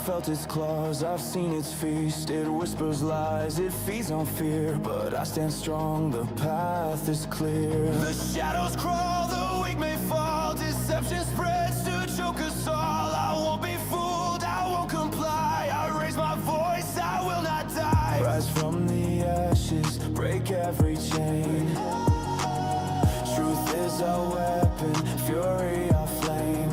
felt its claws, I've seen its feast. It whispers lies, it feeds on fear, but I stand strong, the path is clear. The shadows crawl, the weak may fall, deception spreads to choke us all. I won't be fooled, I won't comply, I raise my voice, I will not die. Rise from the ashes, break every chain. Truth is our weapon, fury our flame.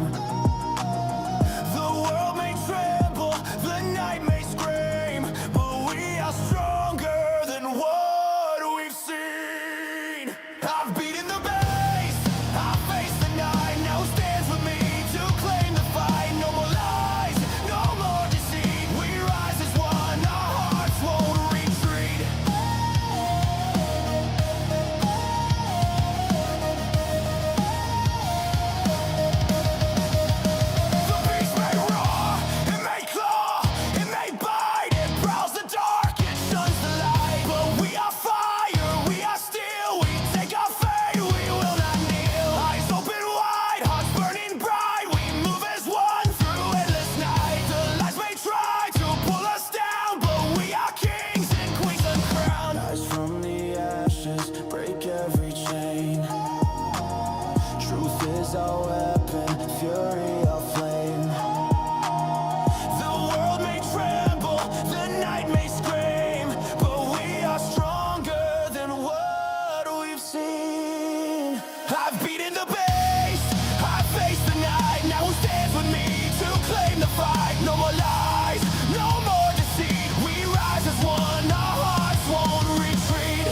The world may tremble, the night may scream, but we are stronger than what we've seen. I've beaten the base, I've faced the night. Now who stands with me to claim the fight? No more lies, no more deceit. We rise as one, our hearts won't retreat. The beast may roar, it may claw, it may bite, it prowls the dark, it shuns the light. But we are fire, we are steel, we take our fate, we will not kneel. Eyes open wide, hearts burning bright, we move as one through endless night. The lies may try to pull us down, but we are kings and queens uncrowned. Rise from the ashes, break every chain. Truth is our weapon, fury our flame. The world may tremble, the night may scream, but we are stronger than what we've seen. I've beaten the base, I've faced the night. Now who stands with me to claim the fight? No more lies, no more deceit. We rise as one, our hearts won't retreat.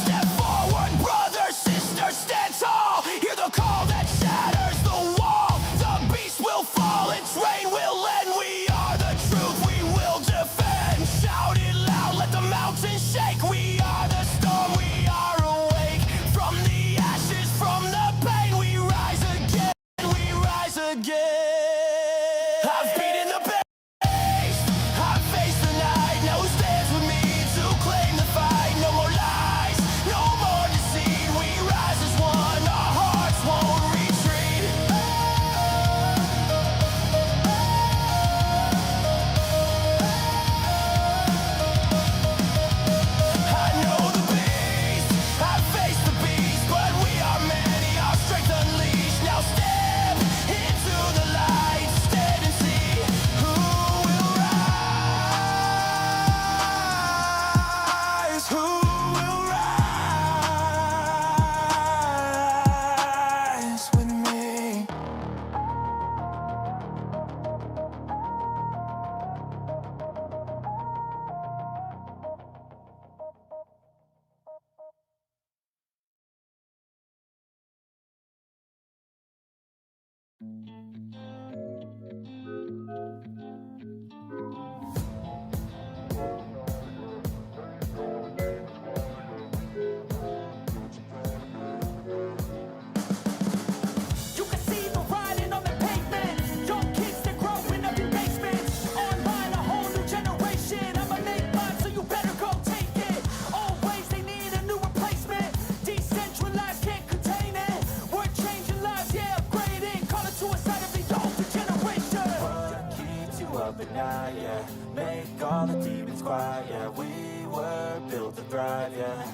Step forward, brother, sister, stand tall. Hear the call that shatters the wall. The beast will fall, its reign will end. We are the truth, we will defend. Shout it loud, let the mountains shake. We are the storm, we are awake. From the ashes, from the pain, we rise again, we rise again. I've beaten the base, I've faced the night. Now who stands with me to claim the fight? No more lies, no more deceit. We rise as one, our hearts won't retreat. I know the beast, I've faced the beast, but we are many, our strength unleashed. Now step into the light, stand and see who will rise, who will rise with me. You can see the writing on the pavement. Young kids, they're growing up in basements. Online, a whole new generation. I'ma make mine, so you better go take it. Always, they need a new replacement. Decentralized, can't contain it. We're changing lives, yeah, upgrading. Call it suicide of the older generation. What keeps you up at night, yeah? Make all the demons quiet, yeah. We were built to thrive, yeah.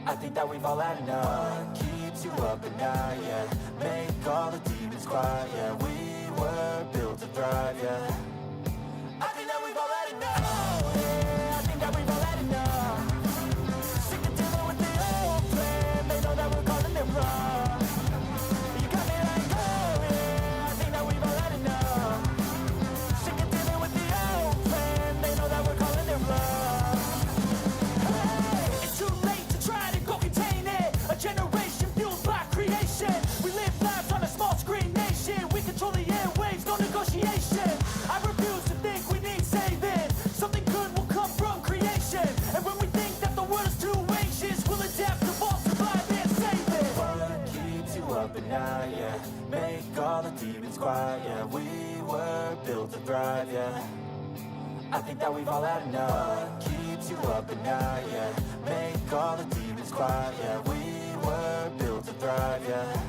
I think that we've all had enough. What keeps you up at night, yeah? Make all the demons quiet, yeah. We were built to thrive, yeah. I think that we've all had enough. Oh, yeah, I think that we've all had enough. Sick of dealing with the old plan. They know that we're calling it wrong. You got me like, oh, yeah, I think that we've all had enough. Sick of dealing with the old plan. They know that we're calling it wrong. It's too late to try to go contain it. A generation fueled by creation. We live lives on a small screen nation. We control the airwaves, no negotiation. I refuse to think we need saving. Something good will come from creation. And when we think that the world is too anxious, we'll adapt, evolve, survive, and save it. What keeps you up at night, yeah? Make all the demons quiet, yeah. We were built to thrive, yeah. I think that we've all had enough. What keeps you up at night, yeah. Make all the demons quiet, yeah. We were built to thrive, yeah.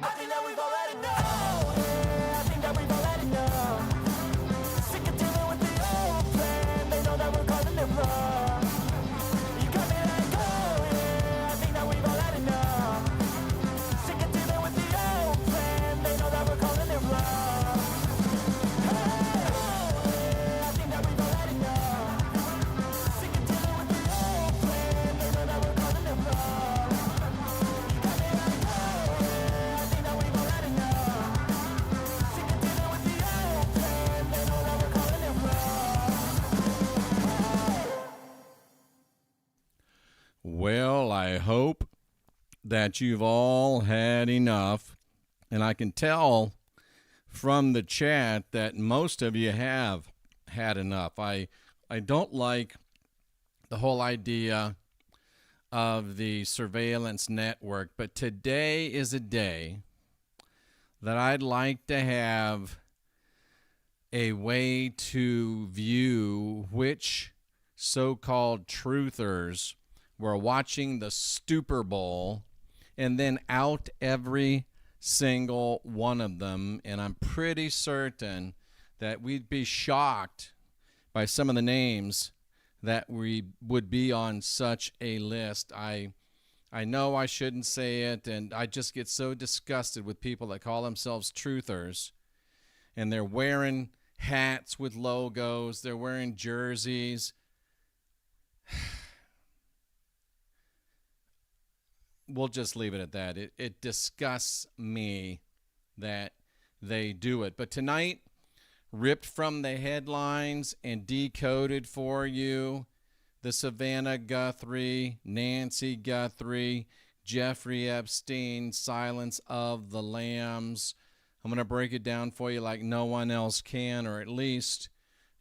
I think that we've all had enough. Yeah, I think that we've all had enough. Sick of dealing with the old plan. They know that we're calling it bluff. You got me like, oh yeah, I think that we've all had enough. Sick of dealing with the old plan. They know that we're calling it bluff. Hey, oh yeah, I think that we've all had enough. Sick of dealing with the old plan. They know that we're calling it bluff. You got me like, oh yeah, I think that we've all had enough. Sick of dealing with the old plan. They know that we're calling it bluff. Well, I hope that you've all had enough, and I can tell from the chat that most of you have had enough. I don't like the whole idea of the surveillance network, but today is a day that I'd like to have a way to view which so-called truthers were watching the Super Bowl and then out every single one of them. And I'm pretty certain that we'd be shocked by some of the names that we would be on such a list. I know I shouldn't say it, and I just get so disgusted with people that call themselves truthers, and they're wearing hats with logos, they're wearing jerseys. We'll just leave it at that. It disgusts me that they do it. But tonight, ripped from the headlines and decoded for you, the Savannah Guthrie, Nancy Guthrie, Jeffrey Epstein, Silence of the Lambs. I'm going to break it down for you like no one else can, or at least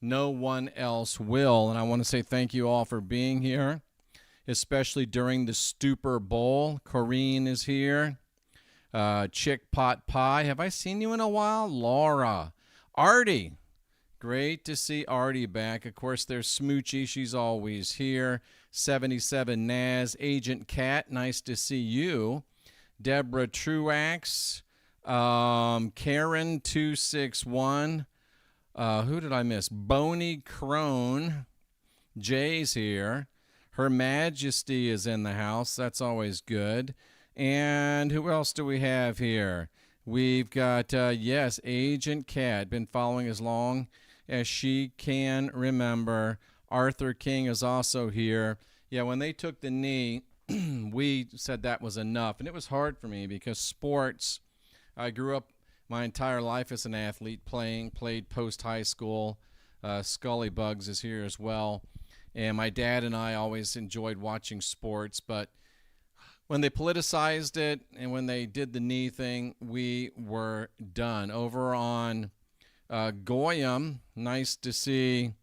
no one else will. And I want to say thank you all for being here, especially during the Super Bowl. Corrine is here. Chick Pot Pie. Have I seen you in a while? Laura. Artie. Great to see Artie back. Of course, there's Smoochie. She's always here. 77 Naz. Agent Cat. Nice to see you. Deborah Truax. Karen 261. Who did I miss? Boney Crone. Jay's here. Her Majesty is in the house. That's always good. And who else do we have here? We've got, yes, Agent Cat. Been following as long as she can remember. Arthur King is also here. Yeah, when they took the knee, we said that was enough. And it was hard for me because sports, I grew up my entire life as an athlete played post-high school. Scully Bugs is here as well. And my dad and I always enjoyed watching sports, but when they politicized it and when they did the knee thing, we were done. Over on Goyam, nice to see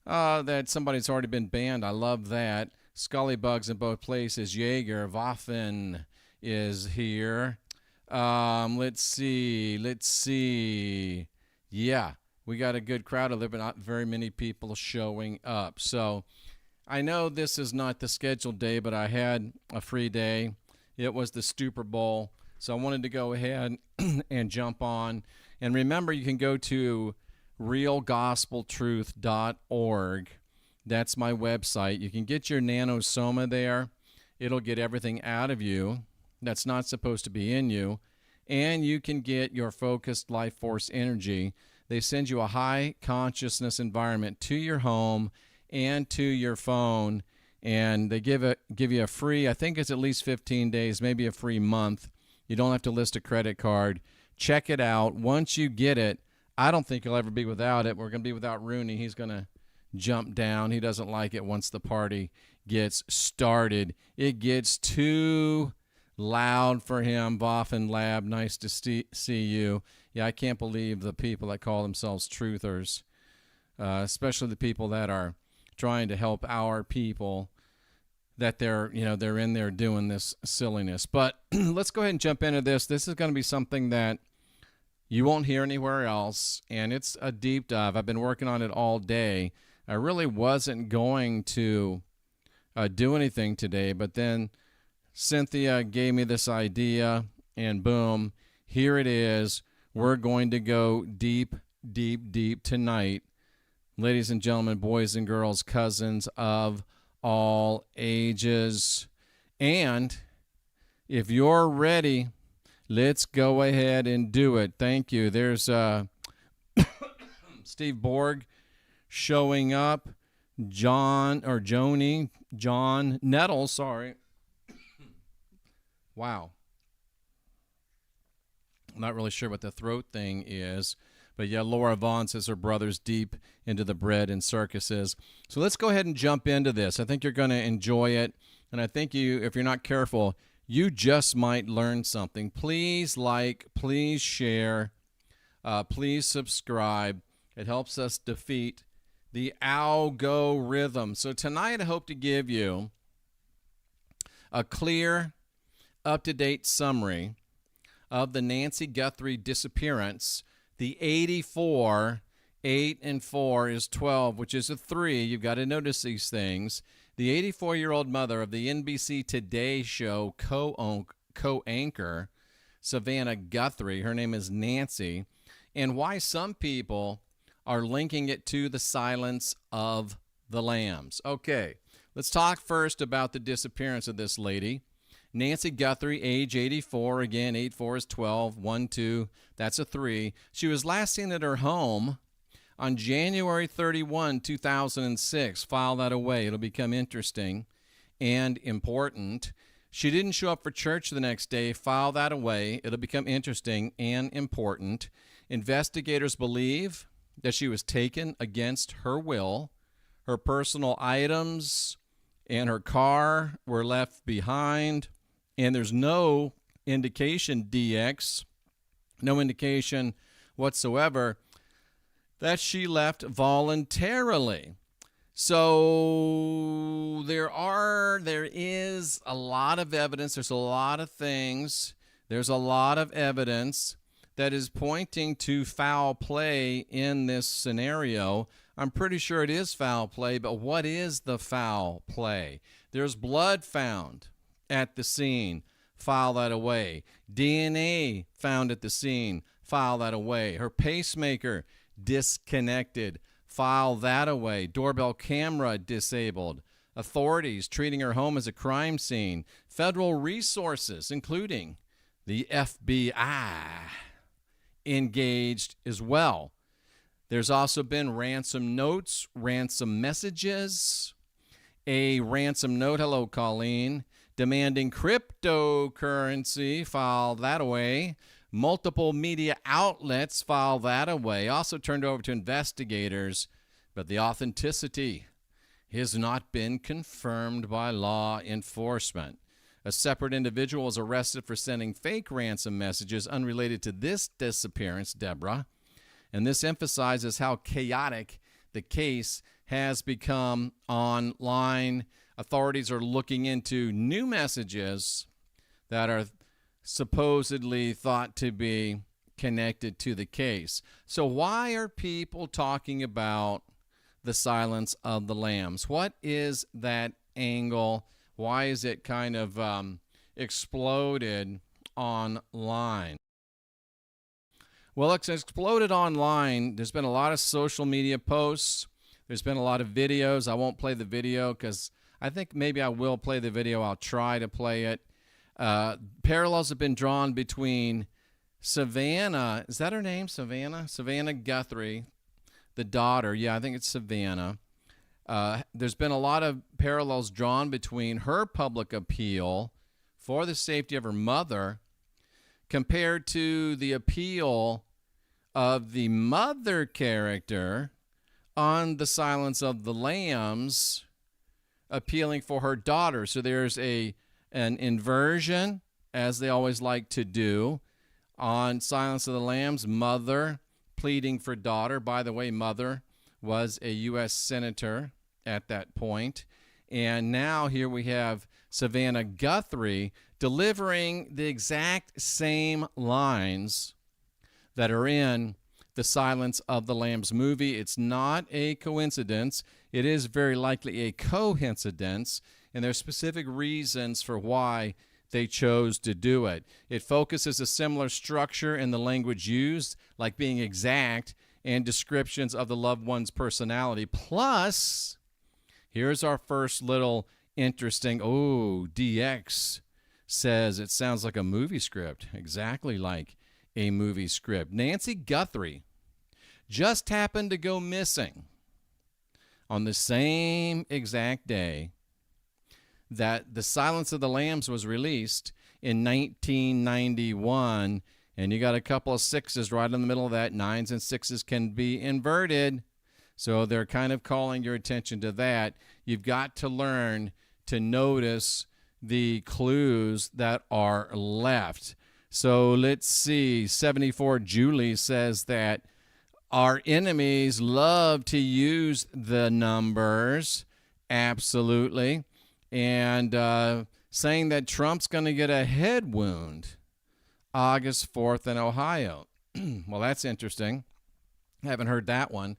that somebody's already been banned. I love that. Scully Bugs in both places. Jaeger, Waffen is here. Let's see. Yeah. We got a good crowd of there, but not very many people showing up. So I know this is not the scheduled day, but I had a free day. It was the Super Bowl. So I wanted to go ahead and jump on. And remember, you can go to realgospeltruth.org. That's my website. You can get your nanosoma there. It'll get everything out of you that's not supposed to be in you. And you can get your focused life force energy. They send you a high consciousness environment to your home and to your phone, and they give you a free, I think it's at least 15 days, maybe a free month. You don't have to list a credit card. Check it out. Once you get it, I don't think you'll ever be without it. We're going to be without Rooney. He's going to jump down. He doesn't like it once the party gets started. It gets too loud for him. Boffin Lab, nice to see you. Yeah, I can't believe the people that call themselves truthers, especially the people that are trying to help our people, that they're in there doing this silliness. But let's go ahead and jump into this. This is going to be something that you won't hear anywhere else, and it's a deep dive. I've been working on it all day. I really wasn't going to do anything today, but then Cynthia gave me this idea, and boom, here it is. We're going to go deep, deep, deep tonight. Ladies and gentlemen, boys and girls, cousins of all ages. And if you're ready, let's go ahead and do it. Thank you. There's Steve Borg showing up. John Nettles, sorry. Wow. I'm not really sure what the throat thing is. But yeah, Laura Vaughn says her brother's deep into the bread and circuses. So let's go ahead and jump into this. I think you're going to enjoy it. And I think if you're not careful, you just might learn something. Please like, please share, please subscribe. It helps us defeat the algorithm. So tonight I hope to give you a clear, up-to-date summary of the Nancy Guthrie disappearance. The 84, 8 and 4 is 12, which is a 3. You've got to notice these things. The 84-year-old mother of the NBC Today show co-anchor, Savannah Guthrie, her name is Nancy, and why some people are linking it to the Silence of the Lambs. Okay, let's talk first about the disappearance of this lady. Nancy Guthrie, age 84. Again, 8-4 is 12. 1-2, that's a 3. She was last seen at her home on January 31, 2006. File that away. It'll become interesting and important. She didn't show up for church the next day. File that away. It'll become interesting and important. Investigators believe that she was taken against her will. Her personal items and her car were left behind. And there's no indication, DX, no indication whatsoever that she left voluntarily. So there is a lot of evidence. There's a lot of things. There's a lot of evidence that is pointing to foul play in this scenario. I'm pretty sure it is foul play, but what is the foul play? There's blood found at the scene. File that away. DNA found at the scene. File that away. Her pacemaker disconnected. File that away. Doorbell camera disabled. Authorities treating her home as a crime scene. Federal resources, including the FBI, engaged as well. There's also been ransom notes, ransom messages, a ransom note, hello Colleen, demanding cryptocurrency, file that away. Multiple media outlets, file that away. Also turned over to investigators, but the authenticity has not been confirmed by law enforcement. A separate individual was arrested for sending fake ransom messages unrelated to this disappearance, Deborah. And this emphasizes how chaotic the case has become online. Authorities are looking into new messages that are supposedly thought to be connected to the case. So why are people talking about the Silence of the Lambs? What is that angle? Why is it kind of exploded online? Well, it's exploded online. There's been a lot of social media posts. There's been a lot of videos. I won't play the video because I think maybe I will play the video. I'll try to play it. Parallels have been drawn between Savannah. Is that her name? Savannah? Savannah Guthrie, the daughter. Yeah, I think it's Savannah. There's been a lot of parallels drawn between her public appeal for the safety of her mother compared to the appeal of the mother character on the Silence of the Lambs, appealing for her daughter. So there's an inversion, as they always like to do. On Silence of the Lambs, mother pleading for daughter. By the way, mother was a U.S. senator at that point. And now here we have Savannah Guthrie delivering the exact same lines that are in the Silence of the Lambs movie. It's not a coincidence. It is very likely a coincidence, and there's specific reasons for why they chose to do it. It focuses a similar structure in the language used, like being exact, and descriptions of the loved one's personality. Plus, here's our first little interesting, DX says it sounds like a movie script, exactly like a movie script. Nancy Guthrie just happened to go missing on the same exact day that The Silence of the Lambs was released in 1991. And you got a couple of sixes right in the middle of that. Nines and sixes can be inverted. So they're kind of calling your attention to that. You've got to learn to notice the clues that are left. So let's see. 74 Julie says that our enemies love to use the numbers. Absolutely. And saying that Trump's going to get a head wound August 4th in Ohio. Well, that's interesting. I haven't heard that one.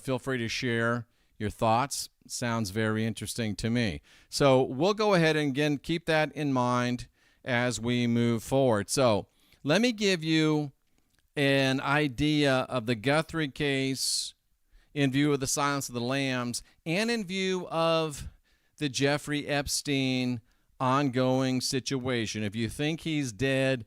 Feel free to share your thoughts. Sounds very interesting to me. So we'll go ahead and, again, keep that in mind as we move forward. So let me give you an idea of the Guthrie case in view of the Silence of the Lambs and in view of the Jeffrey Epstein ongoing situation. If you think he's dead,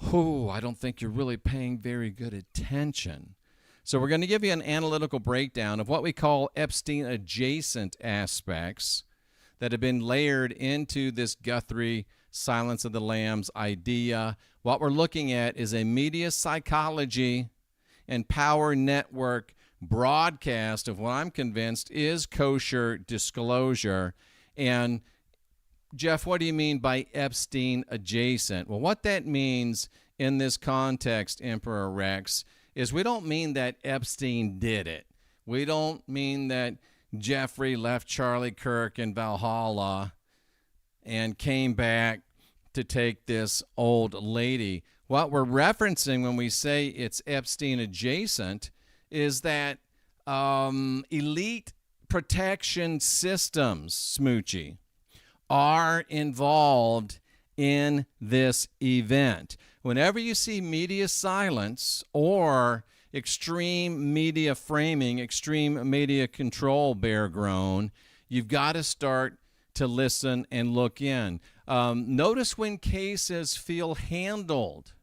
I don't think you're really paying very good attention. So we're going to give you an analytical breakdown of what we call Epstein-adjacent aspects that have been layered into this Guthrie Silence of the Lambs idea. What we're looking at is a media psychology and power network broadcast of what I'm convinced is kosher disclosure. And Jeff, what do you mean by Epstein adjacent? Well, what that means in this context, Emperor Rex, is we don't mean that Epstein did it. We don't mean that Jeffrey left Charlie Kirk in Valhalla and came back to take this old lady. What we're referencing when we say it's Epstein adjacent is that elite protection systems, Smoochie, are involved in this event. Whenever you see media silence or extreme media framing, extreme media control bear grown, you've got to start to listen and look in. Notice when cases feel handled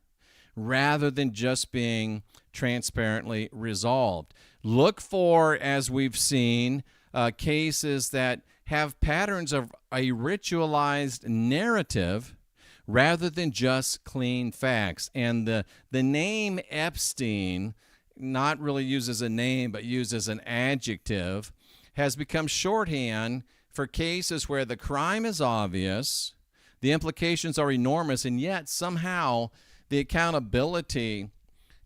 rather than just being transparently resolved. Look for, as we've seen, cases that have patterns of a ritualized narrative rather than just clean facts. And the name Epstein, not really used as a name but used as an adjective, has become shorthand for cases where the crime is obvious, the implications are enormous, and yet somehow the accountability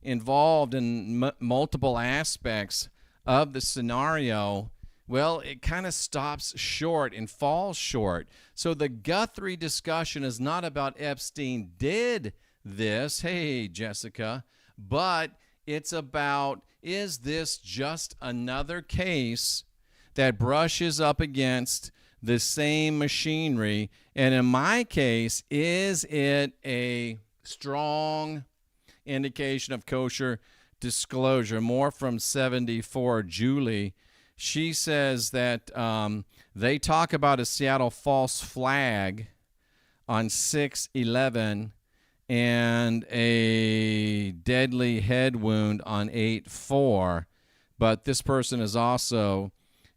involved in multiple aspects of the scenario, well, it kind of stops short and falls short. So the Guthrie discussion is not about Epstein did this, hey, Jessica, but it's about, is this just another case that brushes up against the same machinery? And in my case, is it a strong indication of kosher disclosure? More from 74 Julie. She says that they talk about a Seattle false flag on 6/11 and a deadly head wound on 8/4, but this person is also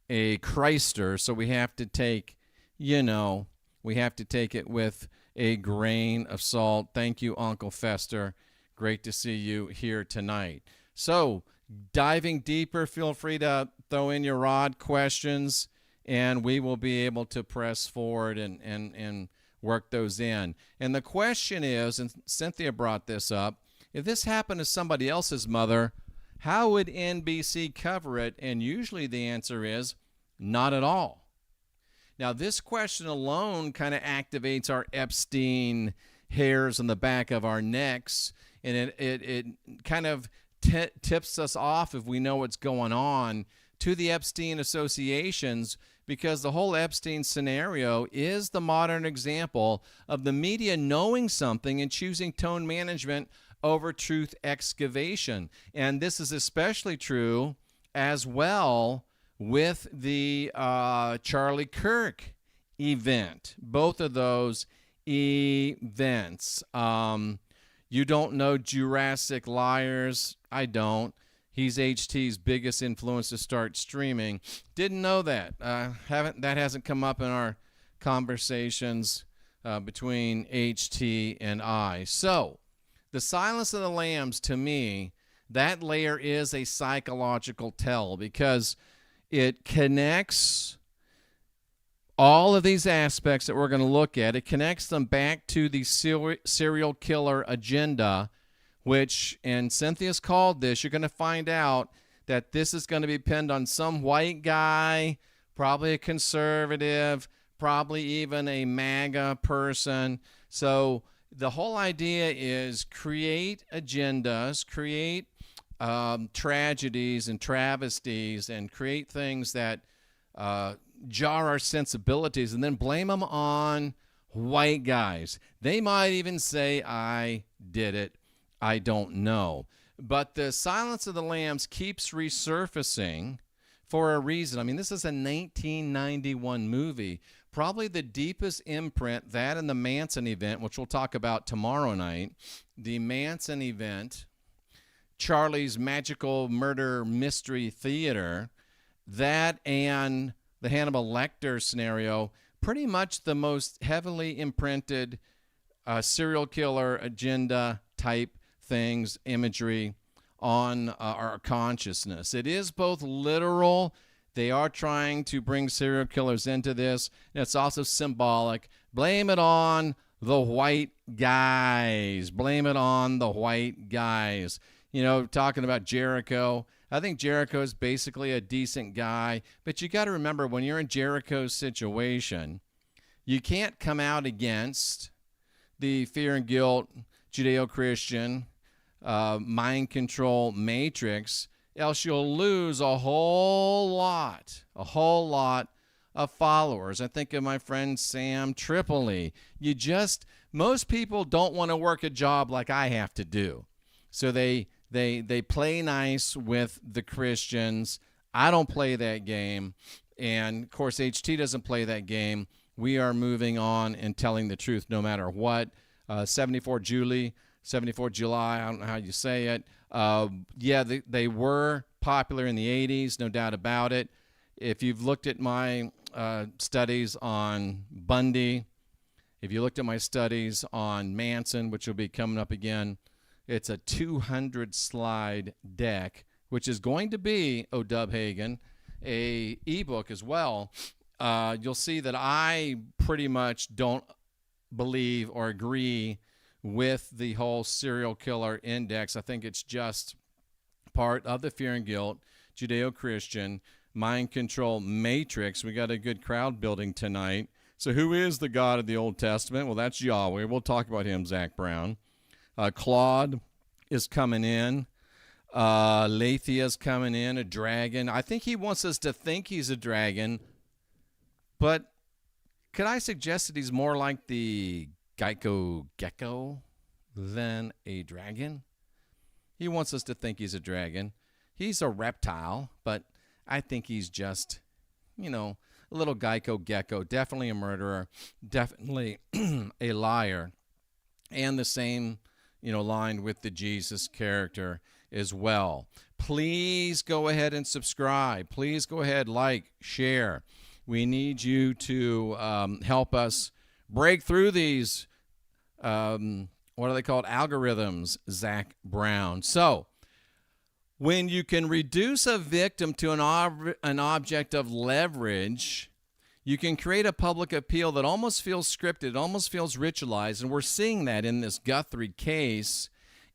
a Christer, so we have to take, we have to take it with a grain of salt. Thank you, Uncle Fester. Great to see you here tonight. So, diving deeper, feel free to throw in your odd questions, and we will be able to press forward and work those in. And the question is, and Cynthia brought this up, if this happened to somebody else's mother, how would NBC cover it? And usually the answer is not at all. Now, this question alone kind of activates our Epstein hairs on the back of our necks and it kind of tips us off, if we know what's going on, to the Epstein associations, because the whole Epstein scenario is the modern example of the media knowing something and choosing tone management over truth excavation. And this is especially true as well with the Charlie Kirk event. Both of those events. You don't know Jurassic Liars? I don't. He's HT's biggest influence to start streaming. Didn't know that. That hasn't come up in our conversations between HT and I. So, the Silence of the Lambs, to me, that layer is a psychological tell, because it connects all of these aspects that we're going to look at. It connects them back to the serial killer agenda, which, and Cynthia's called this, you're going to find out that this is going to be pinned on some white guy, probably a conservative, probably even a MAGA person. So the whole idea is create agendas, create tragedies and travesties, and create things that jar our sensibilities, and then blame them on white guys. They might even say, I did it. I don't know. But the Silence of the Lambs keeps resurfacing for a reason. I mean, this is a 1991 movie. Probably the deepest imprint, that and the Manson event, which we'll talk about tomorrow night. The Manson event, Charlie's Magical Murder Mystery Theater, that and the Hannibal Lecter scenario, pretty much the most heavily imprinted serial killer agenda type things, imagery on our consciousness. It is both literal. They are trying to bring serial killers into this. And it's also symbolic. Blame it on the white guys. Blame it on the white guys. You know, talking about Jericho, I think Jericho is basically a decent guy. But you got to remember, when you're in Jericho's situation, you can't come out against the fear and guilt Judeo-Christian mind control matrix, else you'll lose a whole lot of followers. I think of my friend Sam Tripoli. Most people don't want to work a job like I have to do. So they play nice with the Christians. I don't play that game. And, of course, HT doesn't play that game. We are moving on and telling the truth no matter what. 74 July, I don't know how you say it. They were popular in the 80s, no doubt about it. If you've looked at my studies on Bundy, if you looked at my studies on Manson, which will be coming up again, it's a 200-slide deck, which is going to be, Dub Hagen, a ebook as well. You'll see that I pretty much don't believe or agree with the whole serial killer index. I think it's just part of the fear and guilt Judeo-Christian mind control matrix. We got a good crowd building tonight. So who is the God of the Old Testament? Well, that's Yahweh. We'll talk about him, Zach Brown. Claude is coming in. Lathia's coming in, a dragon. I think he wants us to think he's a dragon, but could I suggest that he's more like the Geico gecko than a dragon? He wants us to think he's a dragon. He's a reptile, but I think he's just, a little Geico gecko. Definitely a murderer. Definitely a liar. And the same, line with the Jesus character as well. Please go ahead and subscribe. Please go ahead, like, share. We need you to help us break through these, what are they called? Algorithms, Zach Brown. So, when you can reduce a victim to an object of leverage, you can create a public appeal that almost feels scripted, almost feels ritualized, and we're seeing that in this Guthrie case.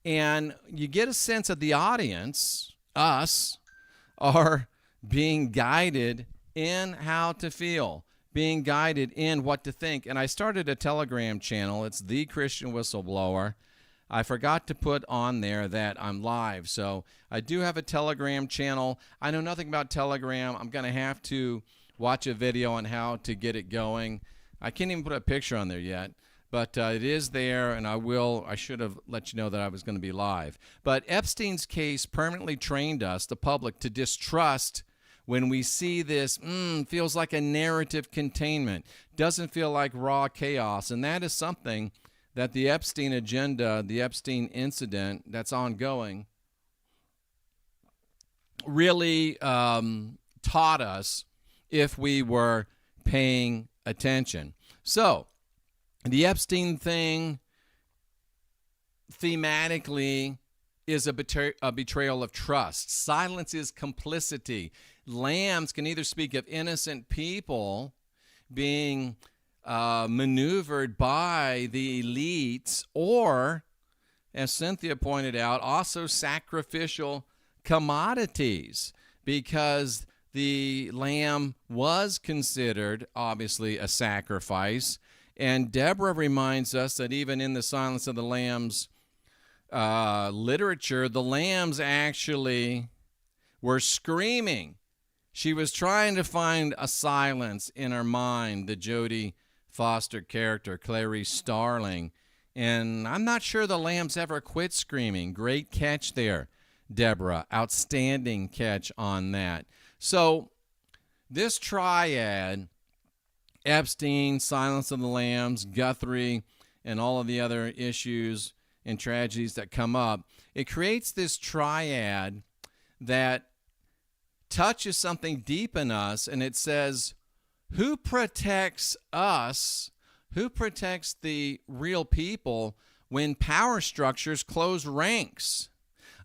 And you get a sense of the audience, us, are being guided in how to feel, being guided in what to think. And I started a Telegram channel. It's The Christian Whistleblower. I forgot to put on there that I'm live. So I do have a Telegram channel. I know nothing about Telegram. I'm going to have to watch a video on how to get it going. I can't even put a picture on there yet. But it is there, and I should have let you know that I was going to be live. But Epstein's case permanently trained us, the public, to distrust when we see this, feels like a narrative containment, doesn't feel like raw chaos. And that is something that the Epstein agenda, the Epstein incident that's ongoing, really taught us if we were paying attention. So, the Epstein thing thematically is a betrayal of trust. Silence is complicity. Lambs can either speak of innocent people being maneuvered by the elites, or, as Cynthia pointed out, also sacrificial commodities, because the lamb was considered, obviously, a sacrifice. And Deborah reminds us that even in the Silence of the Lambs literature, the lambs actually were screaming. She was trying to find a silence in her mind, the Jodie Foster character, Clarice Starling. And I'm not sure the lambs ever quit screaming. Great catch there, Deborah. Outstanding catch on that. So this triad, Epstein, Silence of the Lambs, Guthrie, and all of the other issues and tragedies that come up, it creates this triad that touches something deep in us, and it says, who protects us? Who protects the real people when power structures close ranks?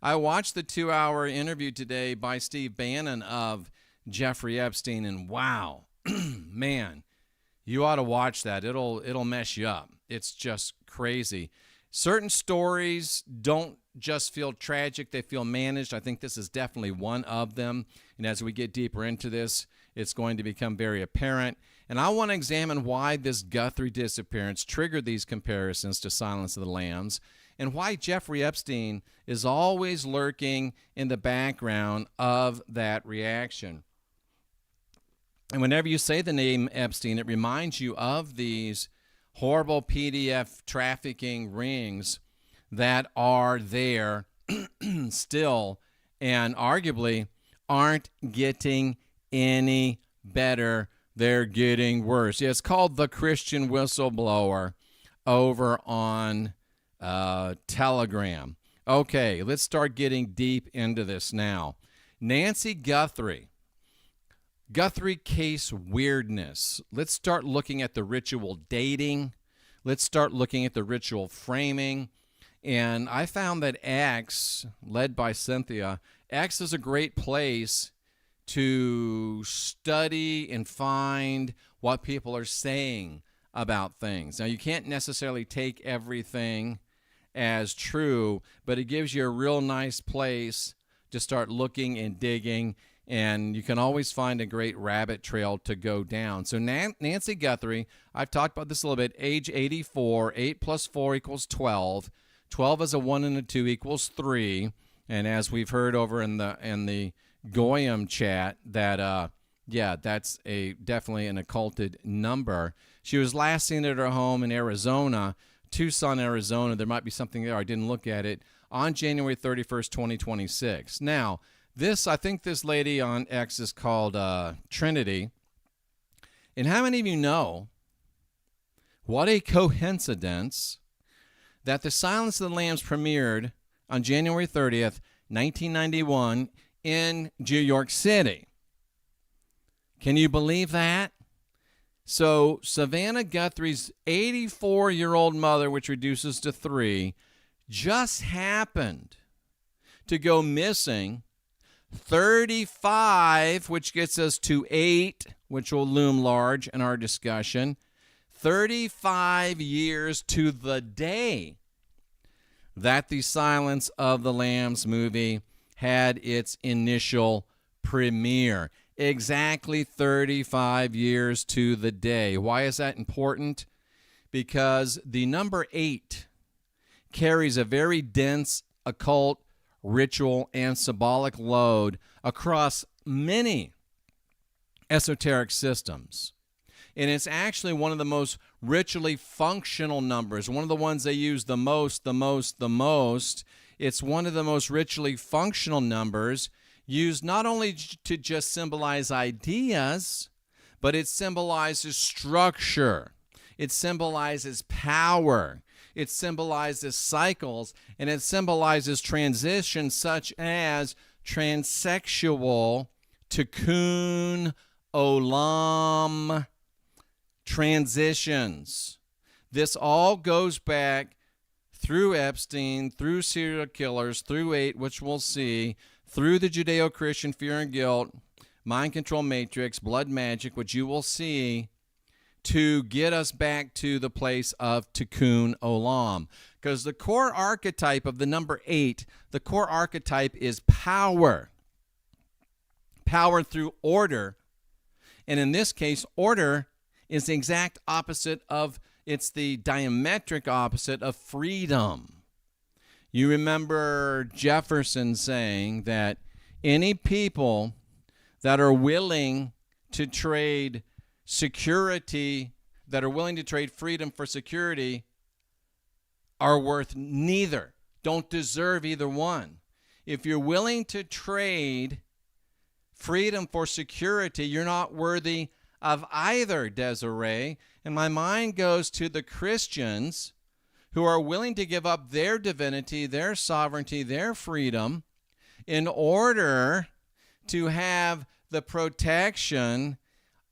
I watched the 2-hour interview today by Steve Bannon of Jeffrey Epstein, and wow, man, you ought to watch that. It'll mess you up. It's just crazy. Certain stories don't just feel tragic, they feel managed. I think this is definitely one of them. And as we get deeper into this, it's going to become very apparent. And I want to examine why this Guthrie disappearance triggered these comparisons to Silence of the Lambs, and why Jeffrey Epstein is always lurking in the background of that reaction. And whenever you say the name Epstein, it reminds you of these horrible PDF trafficking rings that are there still, and arguably aren't getting any better. They're getting worse. Yeah, it's called The Christian Whistleblower over on Telegram. Okay, let's start getting deep into this now. Nancy Guthrie case weirdness. Let's start looking at the ritual dating. Let's start looking at the ritual framing. And I found that X, led by Cynthia, X is a great place to study and find what people are saying about things. Now, you can't necessarily take everything as true, but it gives you a real nice place to start looking and digging, and you can always find a great rabbit trail to go down. So Nancy Guthrie, I've talked about this a little bit, age 84, 8 plus 4 equals 12. 12 is a 1 and a 2 equals 3. And as we've heard over in the Goyim chat, that that's definitely an occulted number. She was last seen at her home in Arizona, Tucson, Arizona. There might be something there. I didn't look at it. On January 31st, 2026. Now, I think this lady on X is called Trinity. And how many of you know what a coincidence that the Silence of the Lambs premiered on January 30th, 1991 in New York City? Can you believe that? So Savannah Guthrie's 84-year-old mother, which reduces to 3, just happened to go missing 35, which gets us to 8, which will loom large in our discussion, 35 years to the day that the Silence of the Lambs movie had its initial premiere. Exactly 35 years to the day. Why is that important? Because the number 8 carries a very dense occult, ritual, and symbolic load across many esoteric systems. And it's actually one of the most ritually functional numbers, one of the ones they use the most. It's one of the most ritually functional numbers, used not only to just symbolize ideas, but it symbolizes structure. It symbolizes power. It symbolizes cycles, and it symbolizes transitions such as transsexual, tikkun, olam, transitions. This all goes back through Epstein, through serial killers, through 8, which we'll see, through the Judeo-Christian fear and guilt, mind control matrix, blood magic, which you will see, to get us back to the place of tikkun olam. Because the core archetype of the number 8, the core archetype is power. Power through order. And in this case, order is the exact opposite of, it's the diametric opposite of freedom. You remember Jefferson saying that any people that are willing to trade security, that are willing to trade freedom for security, are worth neither, don't deserve either one. If you're willing to trade freedom for security, you're not worthy of either, Desiree. And my mind goes to the Christians who are willing to give up their divinity, their sovereignty, their freedom in order to have the protection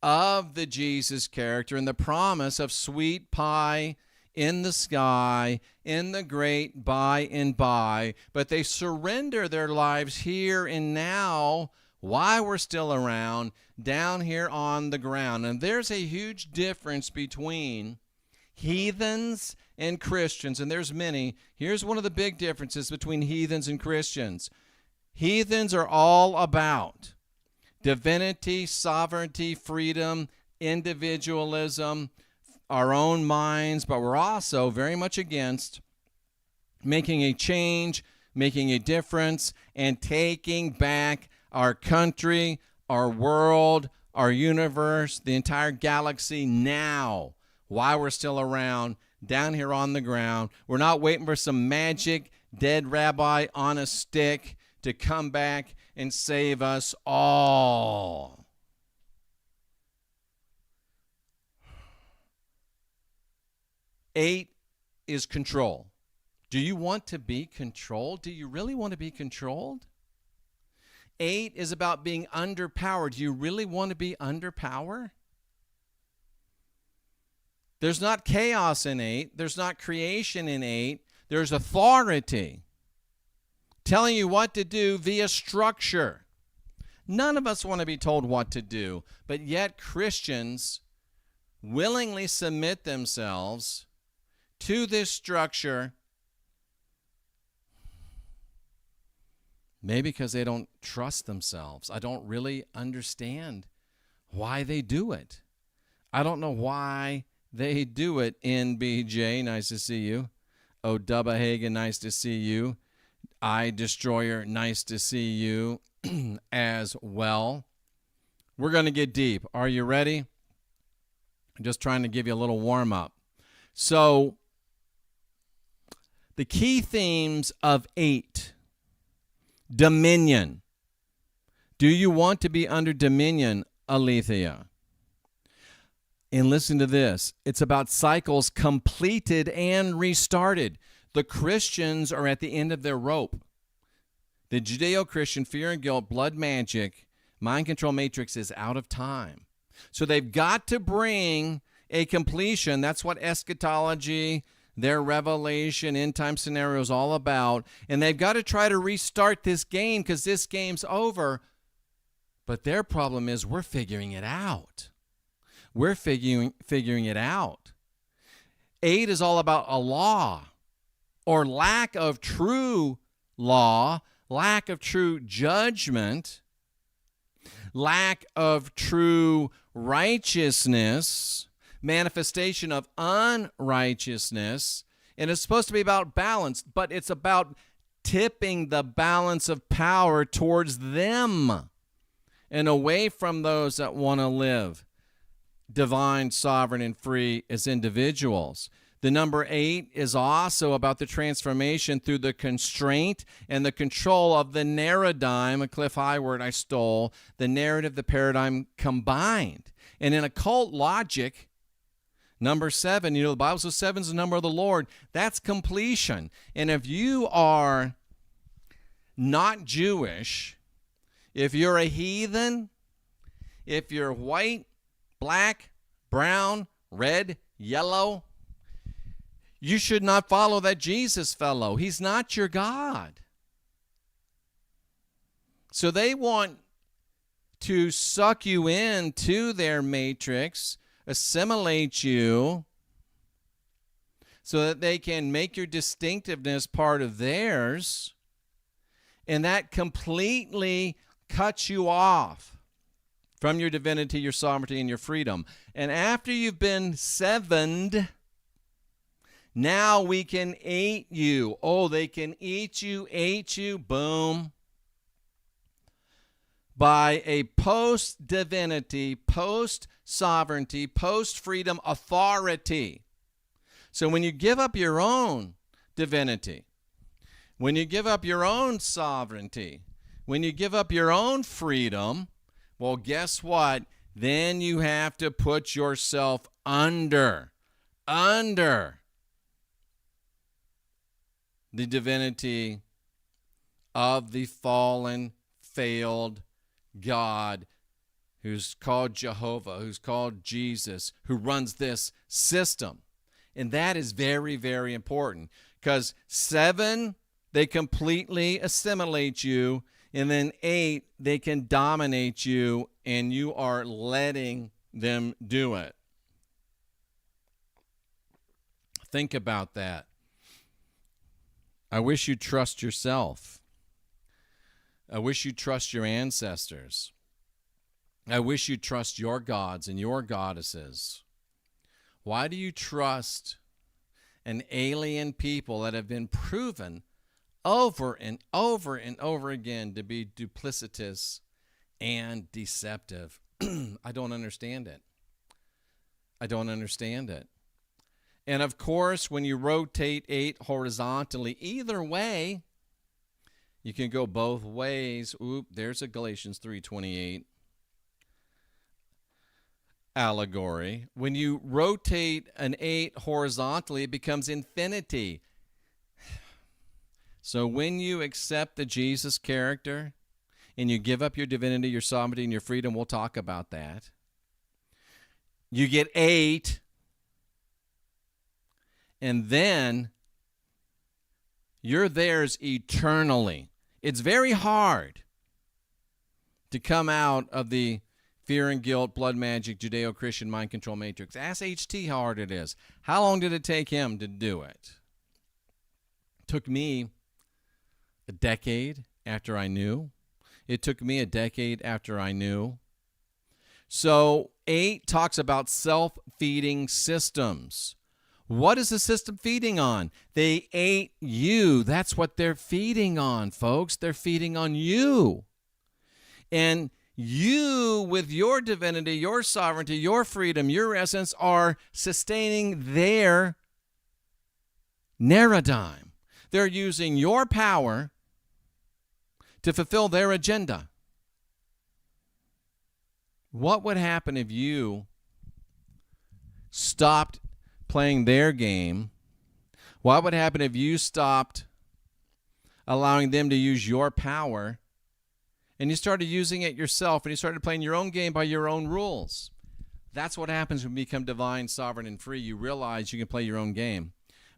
of the Jesus character and the promise of sweet pie in the sky, in the great by and by. But they surrender their lives here and now while we're still around, down here on the ground. And there's a huge difference between heathens and Christians, and there's many. Here's one of the big differences between heathens and Christians. Heathens are all about divinity, sovereignty, freedom, individualism, our own minds, but we're also very much against making a change, making a difference, and taking back our country, our world, our universe, the entire galaxy now, while we're still around, down here on the ground. We're not waiting for some magic dead rabbi on a stick to come back and save us all. Eight is control. Do you want to be controlled? Do you really want to be controlled? 8 is about being under power. Do you really want to be under power? There's not chaos in 8. There's not creation in 8. There's authority telling you what to do via structure. None of us want to be told what to do, but yet Christians willingly submit themselves to this structure. Maybe because they don't trust themselves. I don't really understand why they do it. I don't know why they do it. NBJ, nice to see you. O. Dubba Hagen, nice to see you. I Destroyer, nice to see you as well. We're going to get deep. Are you ready? I'm just trying to give you a little warm-up. So, the key themes of 8. Dominion. Do you want to be under dominion, Alethea? And listen to this. It's about cycles completed and restarted. The Christians are at the end of their rope. The Judeo-Christian fear and guilt, blood magic, mind control matrix is out of time. So they've got to bring a completion. That's what eschatology, their revelation, end time scenario is all about. And they've got to try to restart this game because this game's over. But their problem is we're figuring it out. We're figuring it out. 8 is all about a law or lack of true law, lack of true judgment, lack of true righteousness, manifestation of unrighteousness, And it's supposed to be about balance, but it's about tipping the balance of power towards them and away from those that want to live divine, sovereign, and free as individuals. The number 8 is also about the transformation through the constraint and the control of the narrative, a Cliff High word I stole, the narrative, the paradigm combined. And in occult logic, number 7, the Bible says 7 is the number of the Lord. That's completion. And if you are not Jewish, if you're a heathen, if you're white, black, brown, red, yellow, you should not follow that Jesus fellow. He's not your God. So they want to suck you into their matrix, assimilate you, so that they can make your distinctiveness part of theirs, and that completely cuts you off from your divinity, your sovereignty, and your freedom. And after you've been sevened, now we can eat you. Oh, they can eat you, boom. By a post-divinity, post-sovereignty, post-freedom authority. So when you give up your own divinity, when you give up your own sovereignty, when you give up your own freedom, well, guess what? Then you have to put yourself under the divinity of the fallen, failed God who's called Jehovah, who's called Jesus, who runs this system. And that is very, very important, because 7, they completely assimilate you, and then 8, they can dominate you, and you are letting them do it. Think about that. I wish you'd trust yourself. I wish you'd trust your ancestors. I wish you'd trust your gods and your goddesses. Why do you trust an alien people that have been proven over and over and over again to be duplicitous and deceptive? I don't understand it. I don't understand it. And of course, when you rotate 8 horizontally, either way, you can go both ways. Oop, there's a Galatians 3:28 allegory. When you rotate an 8 horizontally, it becomes infinity. So when you accept the Jesus character and you give up your divinity, your sovereignty, and your freedom, we'll talk about that. You get 8. And then you're theirs eternally. It's very hard to come out of the fear and guilt, blood magic, Judeo-Christian mind control matrix. Ask HT how hard it is. How long did it take him to do it? It took me a decade after I knew. It took me a decade after I knew. So 8 talks about self-feeding systems. What is the system feeding on? They ate you. That's what they're feeding on, folks. They're feeding on you. And you, with your divinity, your sovereignty, your freedom, your essence, are sustaining their narrative. They're using your power to fulfill their agenda. What would happen if you stopped playing their game? What would happen if you stopped allowing them to use your power and you started using it yourself and you started playing your own game by your own rules? That's what happens when you become divine, sovereign, and free. You realize you can play your own game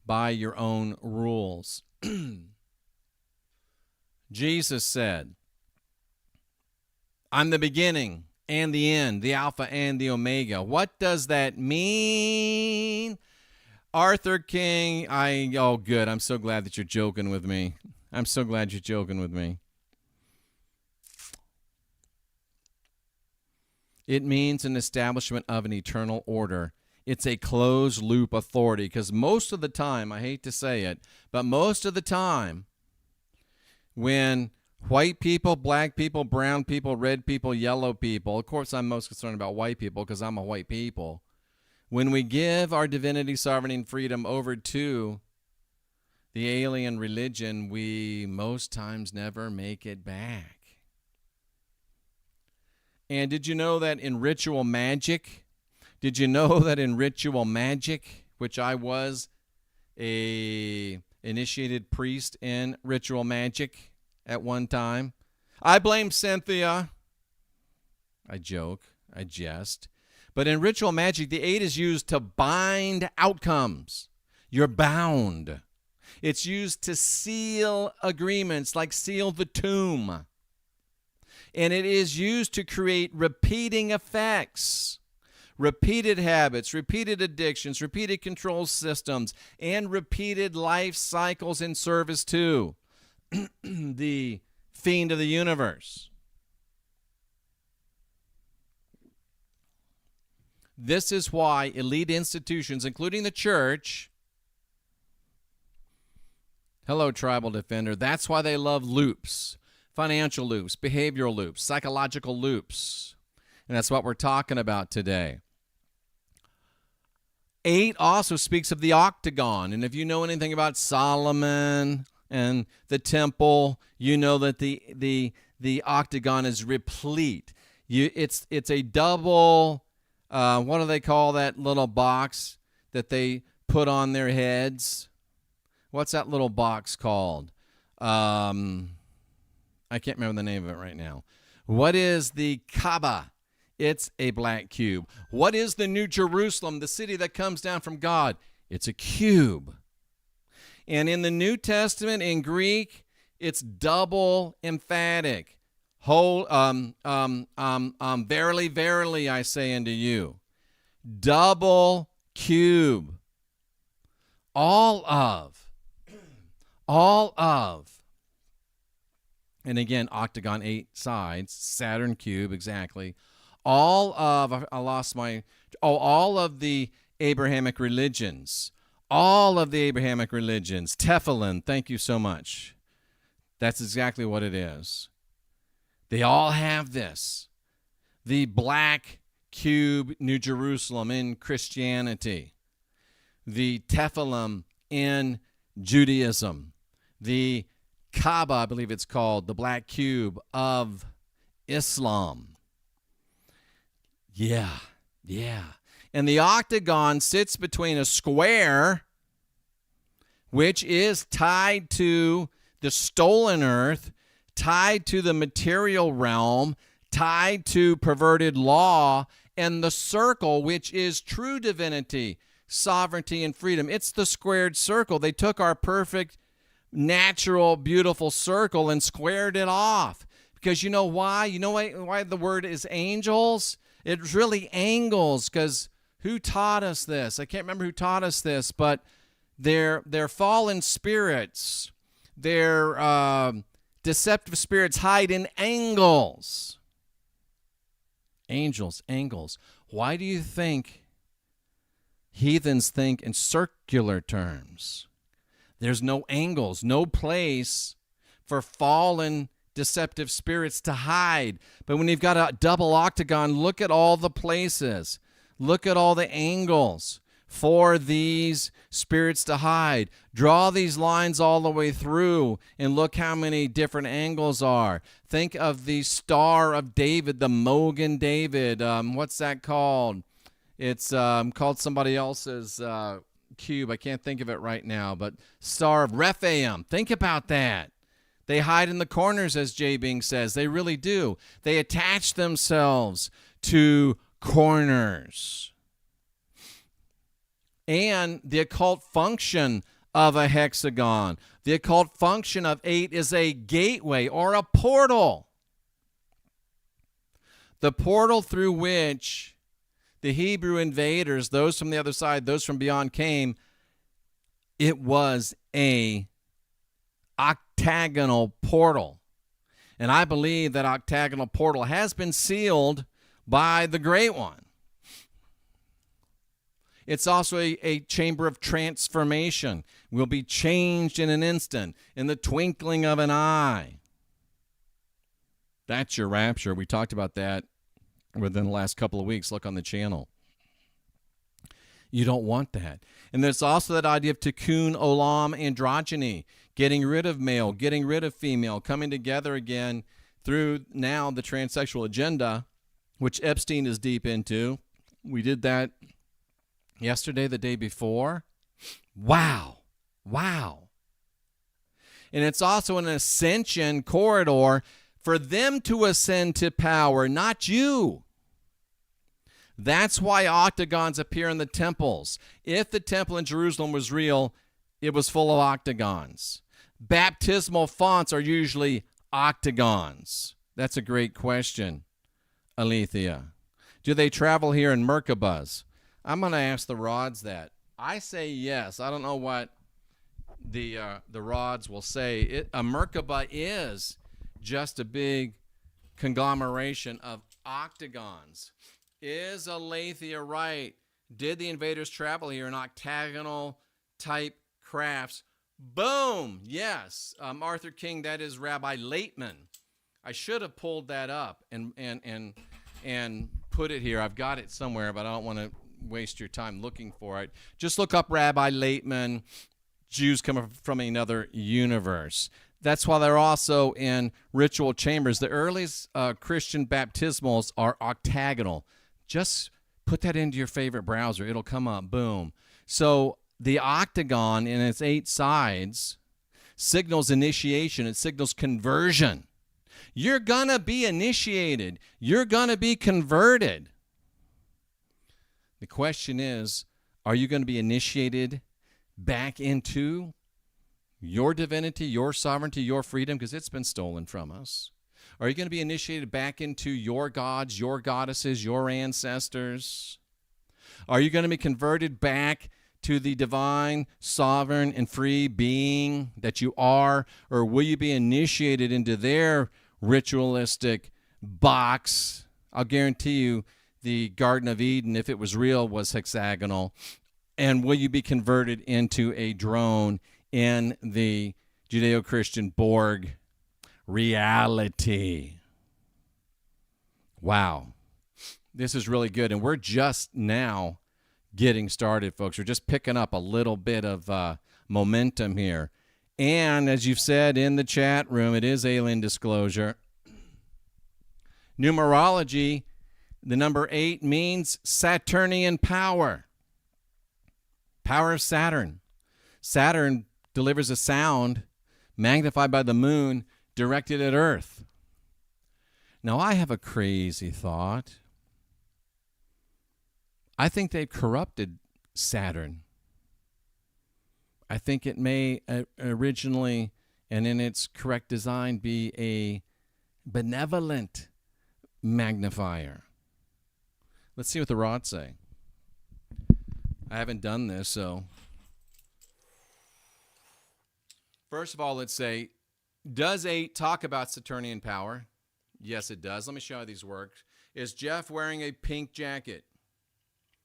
by your own rules. Jesus said, I'm the beginning and the end, the Alpha and the Omega. What does that mean? Arthur King, oh good, I'm so glad that you're joking with me. I'm so glad you're joking with me. It means an establishment of an eternal order It's a closed loop authority, because most of the time, I hate to say it, but most of the time, when white people, black people, brown people, red people, yellow people, of course I'm most concerned about white people because I'm a white people, when we give our divinity, sovereignty, and freedom over to the alien religion, we most times never make it back. And did you know that in ritual magic, which I was a initiated priest in ritual magic at one time, I blame Cynthia. I joke, I jest. But in ritual magic, the 8 is used to bind outcomes. You're bound. It's used to seal agreements, like seal the tomb. And it is used to create repeating effects, repeated habits, repeated addictions, repeated control systems, and repeated life cycles in service to the fiend of the universe. This is why elite institutions, including the church, hello, tribal defender, that's why they love loops. Financial loops, behavioral loops, psychological loops. And that's what we're talking about today. 8 also speaks of the octagon. And if you know anything about Solomon and the temple, you know that the octagon is replete. It's a double, what do they call that little box that they put on their heads? What's that little box called? I can't remember the name of it right now. What is the Kaaba? It's a black cube. What is the New Jerusalem, the city that comes down from God? It's a cube. And in the New Testament, in Greek, it's double emphatic. Verily, verily, I say unto you. Double cube. All of. And again, octagon, 8 sides, Saturn cube, exactly. All of the Abrahamic religions. Tefillin, thank you so much. That's exactly what it is. They all have this. The black cube, New Jerusalem in Christianity. The Tefillin in Judaism. The Kaaba, I believe it's called, the black cube of Islam. Yeah. And the octagon sits between a square, which is tied to the stolen earth, tied to the material realm, tied to perverted law, and the circle, which is true divinity, sovereignty, and freedom. It's the squared circle. They took our perfect, natural, beautiful circle and squared it off. Because you know why? You know why the word is angels? It's really angles, because who taught us this? I can't remember who taught us this, but they're fallen spirits. They're deceptive spirits hide in angles. Angles. Why do you think heathens think in circular terms? There's no angles, no place for fallen deceptive spirits to hide. But when you've got a double octagon, look at all the places. Look at all the angles for these spirits to hide. Draw these lines all the way through and look how many different angles are. Think of the Star of David, the Mogan David. What's that called? It's called somebody else's cube. I can't think of it right now, but Star of Rephaim. Think about that. They hide in the corners, as J. Bing says. They really do. They attach themselves to corners. And the occult function of a hexagon, the occult function of 8 is a gateway or a portal. The portal through which the Hebrew invaders, those from the other side, those from beyond came, it was a octagonal portal. And I believe that octagonal portal has been sealed by the Great One. It's also a chamber of transformation. We'll be changed in an instant, in the twinkling of an eye. That's your rapture. We talked about that within the last couple of weeks. Look on the channel. You don't want that. And there's also that idea of tikkun olam androgyny, getting rid of male, getting rid of female, coming together again through now the transsexual agenda, which Epstein is deep into. We did that yesterday, the day before. Wow. And it's also an ascension corridor for them to ascend to power, not you. That's why octagons appear in the temples. If the temple in Jerusalem was real, it was full of octagons. Baptismal fonts are usually octagons. That's a great question, Alethea. Do they travel here in Merkabahs? I'm going to ask the rods that. I say yes. I don't know what the rods will say. A Merkabah is just a big conglomeration of octagons. Is Alethea right? Did the invaders travel here in octagonal type crafts? Boom! Yes. Arthur King, that is Rabbi Laitman. I should have pulled that up and put it here. I've got it somewhere, but I don't want to waste your time looking for it. Just look up Rabbi Laitman, Jews coming from another universe. That's why they're also in ritual chambers. The earliest Christian baptismals are octagonal. Just put that into your favorite browser. It'll come up. Boom. So the octagon in its 8 sides signals initiation. It signals conversion. You're going to be initiated. You're going to be converted. The question is, are you going to be initiated back into your divinity, your sovereignty, your freedom, because it's been stolen from us? Are you going to be initiated back into your gods, your goddesses, your ancestors? Are you going to be converted back to the divine, sovereign, and free being that you are? Or will you be initiated into their ritualistic box? I'll guarantee you the Garden of Eden, if it was real, was hexagonal. And will you be converted into a drone in the Judeo-Christian Borg reality? Wow. This is really good. And we're just now getting started, folks. We're just picking up a little bit of momentum here. And as you've said in the chat room, it is alien disclosure. Numerology, the number 8 means Saturnian power. Power of Saturn. Saturn delivers a sound magnified by the moon directed at Earth. Now, I have a crazy thought. I think they've corrupted Saturn. I think it may originally, and in its correct design, be a benevolent magnifier. Let's see what the rods say. I haven't done this, so. First of all, let's say, does 8 talk about Saturnian power? Yes, it does. Let me show you how these work. Is Jeff wearing a pink jacket?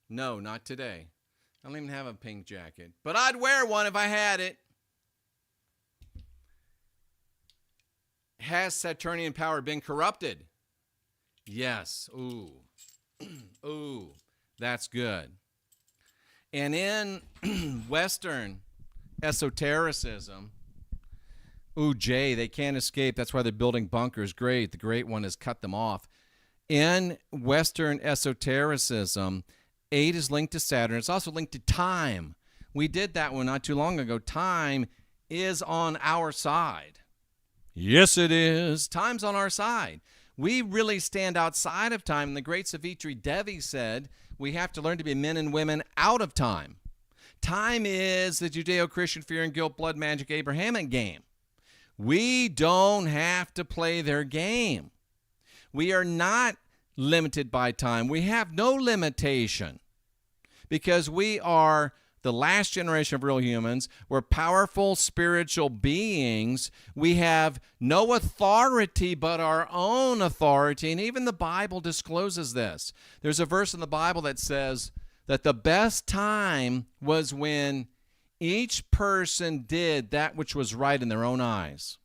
No, not today. I don't even have a pink jacket. But I'd wear one if I had it. Has Saturnian power been corrupted? Yes. Ooh. Ooh. That's good. And in Western esotericism, Jay, they can't escape. That's why they're building bunkers. Great. The great one has cut them off. In Western esotericism, 8 is linked to Saturn. It's also linked to time. We did that one not too long ago. Time is on our side. Yes, it is. Time's on our side. We really stand outside of time. And the great Savitri Devi said we have to learn to be men and women out of time. Time is the Judeo-Christian fear and guilt, blood, magic, Abrahamic game. We don't have to play their game. We are not limited by time. We have no limitation because we are the last generation of real humans. We're powerful spiritual beings. We have no authority but our own authority, and even the Bible discloses this. There's a verse in the Bible that says, that the best time was when each person did that which was right in their own eyes.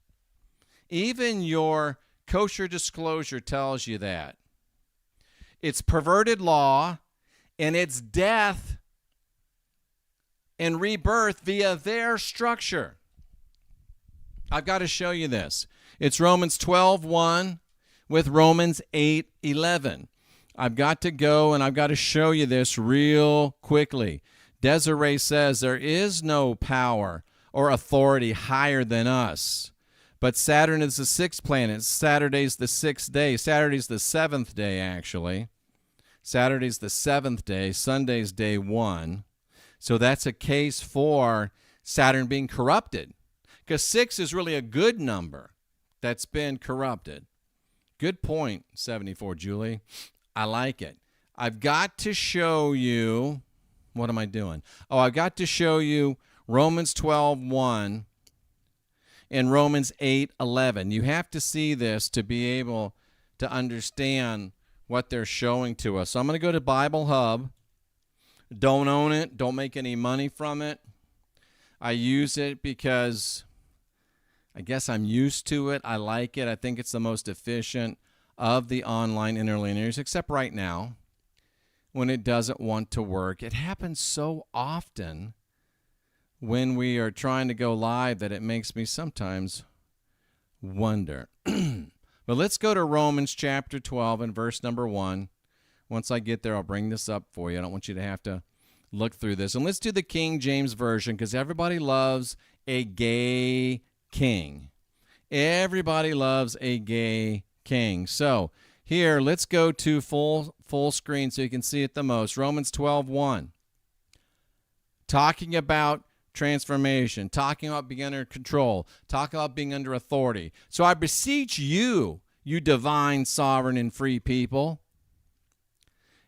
Even your kosher disclosure tells you that. It's perverted law, and it's death and rebirth via their structure. I've got to show you this. It's Romans 12:1 with Romans 8:11. I've got to go and I've got to show you this real quickly. Desiree says there is no power or authority higher than us. But Saturn is the sixth planet. Saturday's the sixth day. Saturday's the seventh day, actually. Saturday's the seventh day. Sunday's day one. So that's a case for Saturn being corrupted. Because 6 is really a good number that's been corrupted. Good point, 74, Julie. I like it. I've got to show you, what am I doing? Oh, I've got to show you Romans 12:1 and Romans 8:11. You have to see this to be able to understand what they're showing to us. So I'm going to go to Bible Hub. Don't own it. Don't make any money from it. I use it because I guess I'm used to it. I like it. I think it's the most efficient of the online interlinears, except right now when it doesn't want to work. It happens so often when we are trying to go live that it makes me sometimes wonder. But let's go to Romans chapter 12 and verse number 1. Once I get there, I'll bring this up for you. I don't want you to have to look through this. And let's do the King James Version because everybody loves a gay king. Everybody loves a gay king. So here, let's go to full screen so you can see it the most. Romans 12:1. Talking about transformation, talking about being under control, talking about being under authority. So I beseech you, you divine, sovereign, and free people.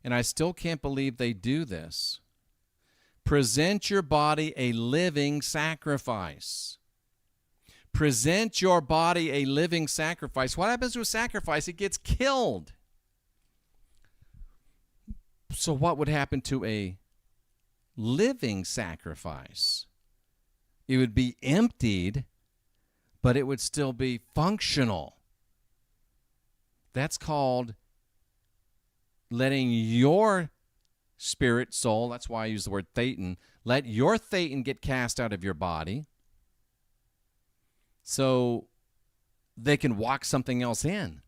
And I still can't believe they do this. Present your body a living sacrifice. Present your body a living sacrifice. What happens to a sacrifice? It gets killed. So what would happen to a living sacrifice? It would be emptied, but it would still be functional. That's called letting your spirit, soul, that's why I use the word thetan, let your thetan get cast out of your body so they can walk something else in.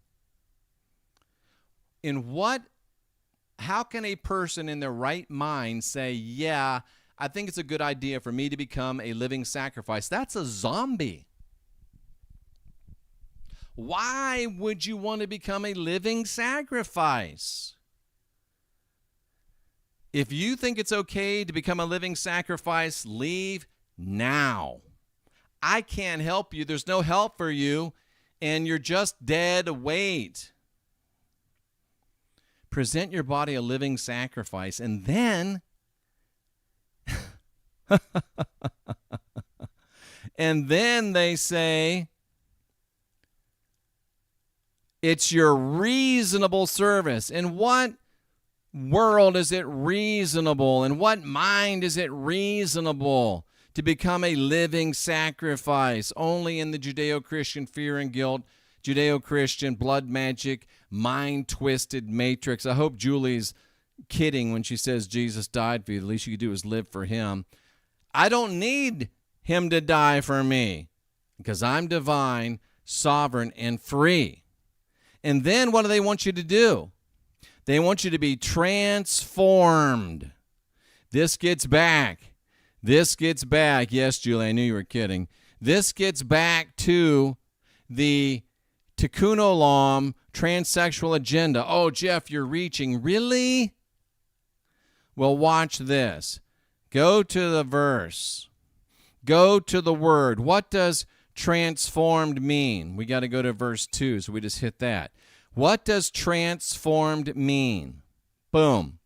How can a person in their right mind say, yeah, I think it's a good idea for me to become a living sacrifice? That's a zombie. Why would you want to become a living sacrifice? If you think it's okay to become a living sacrifice, leave now. I can't help you. There's no help for you, and you're just dead weight. Present your body a living sacrifice, and then they say it's your reasonable service. In what world is it reasonable? In what mind is it reasonable to become a living sacrifice? Only in the Judeo-Christian fear and guilt, Judeo-Christian blood magic, mind-twisted matrix. I hope Julie's kidding when she says Jesus died for you. The least you could do is live for him. I don't need him to die for me because I'm divine, sovereign, and free. And then what do they want you to do? They want you to be transformed. This gets back. Yes, Julie, I knew you were kidding. This gets back to the Tikkun Olam transsexual agenda. Oh, Jeff, you're reaching. Really? Well, watch this. Go to the verse. Go to the word. What does transformed mean? We got to go to verse 2, so we just hit that. What does transformed mean? Boom.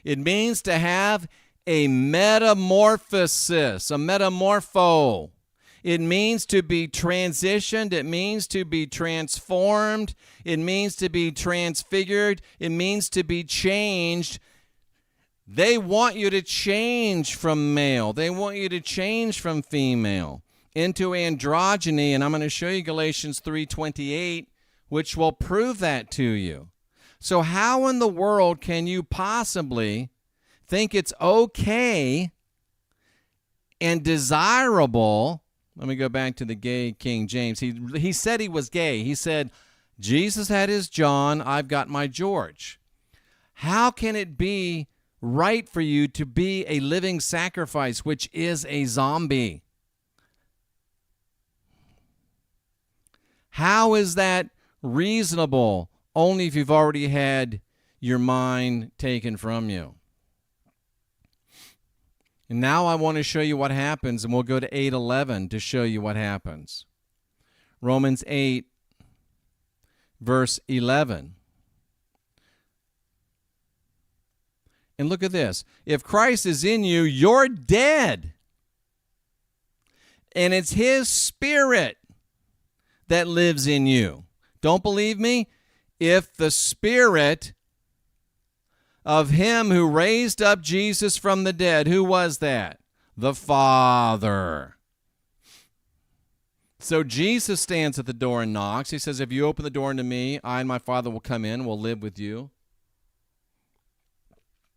It means to have a metamorphosis, a metamorpho. It means to be transitioned. It means to be transformed. It means to be transfigured. It means to be changed. They want you to change from male. They want you to change from female into androgyny, and I'm going to show you Galatians 3:28, which will prove that to you. So how in the world can you possibly think it's okay and desirable? Let me go back to the gay King James. He said he was gay. He said, Jesus had his John, I've got my George. How can it be right for you to be a living sacrifice, which is a zombie? How is that reasonable? Only if you've already had your mind taken from you. And now I want to show you what happens, and we'll go to 8:11 to show you what happens. Romans 8, verse 11. And look at this. If Christ is in you, you're dead. And it's his Spirit that lives in you. Don't believe me? If the Spirit of him who raised up Jesus from the dead, who was that? The Father. So Jesus stands at the door and knocks. He says, if you open the door unto me, I and my Father will come in, will live with you,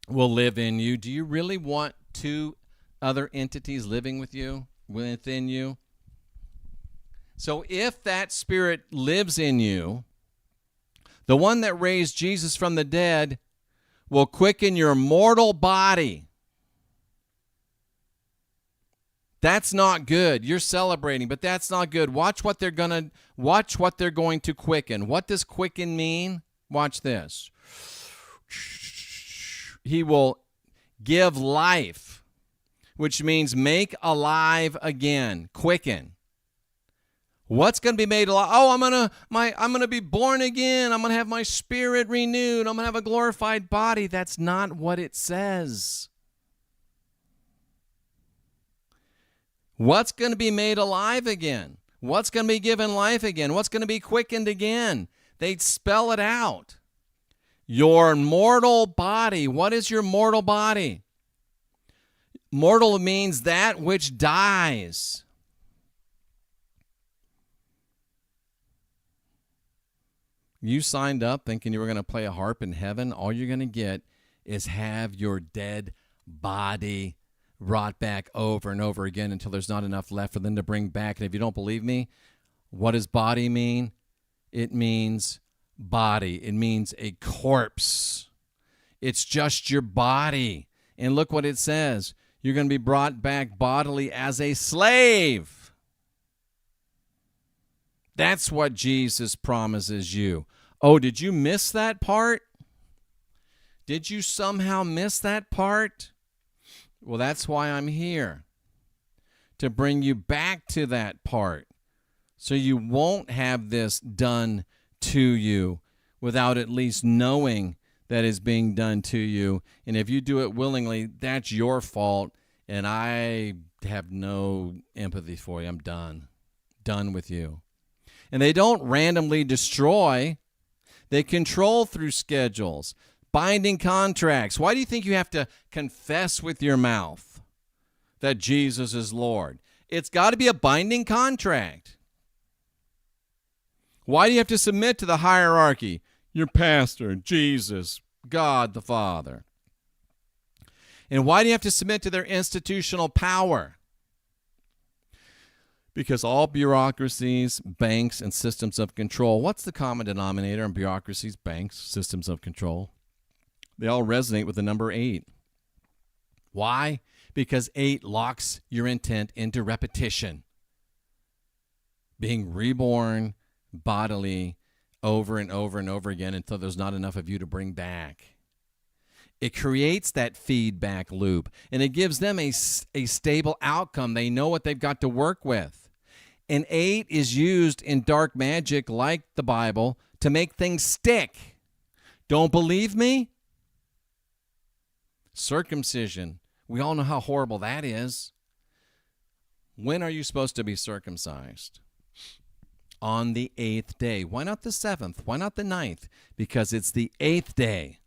will live in you. Do you really want two other entities living with you, within you? So if that Spirit lives in you, the one that raised Jesus from the dead will quicken your mortal body. That's not good. You're celebrating, but that's not good. Watch what they're going to quicken. What does quicken mean? Watch this. He will give life, which means make alive again, quicken. What's going to be made alive? Oh, I'm going to be born again. I'm going to have my spirit renewed. I'm going to have a glorified body. That's not what it says. What's going to be made alive again? What's going to be given life again? What's going to be quickened again? They spell it out. Your mortal body. What is your mortal body? Mortal means that which dies. You signed up thinking you were going to play a harp in heaven. All you're going to get is have your dead body brought back over and over again until there's not enough left for them to bring back. And if you don't believe me, what does body mean? It means body. It means a corpse. It's just your body. And look what it says. You're going to be brought back bodily as a slave. That's what Jesus promises you. Oh, did you miss that part? Did you somehow miss that part? Well, that's why I'm here, to bring you back to that part, so you won't have this done to you without at least knowing that is being done to you. And if you do it willingly, that's your fault, and I have no empathy for you. I'm done with you. And they don't randomly destroy. They control through schedules, binding contracts. Why do you think you have to confess with your mouth that Jesus is Lord? It's got to be a binding contract. Why do you have to submit to the hierarchy? Your pastor, Jesus, God the Father. And why do you have to submit to their institutional power? Because all bureaucracies, banks, and systems of control, what's the common denominator in bureaucracies, banks, systems of control? They all resonate with the number 8. Why? Because 8 locks your intent into repetition. Being reborn bodily over and over and over again until there's not enough of you to bring back. It creates that feedback loop, and it gives them a stable outcome. They know what they've got to work with. And 8 is used in dark magic, like the Bible, to make things stick. Don't believe me? Circumcision. We all know how horrible that is. When are you supposed to be circumcised? On the 8th day. Why not the 7th? Why not the 9th? Because it's the 8th day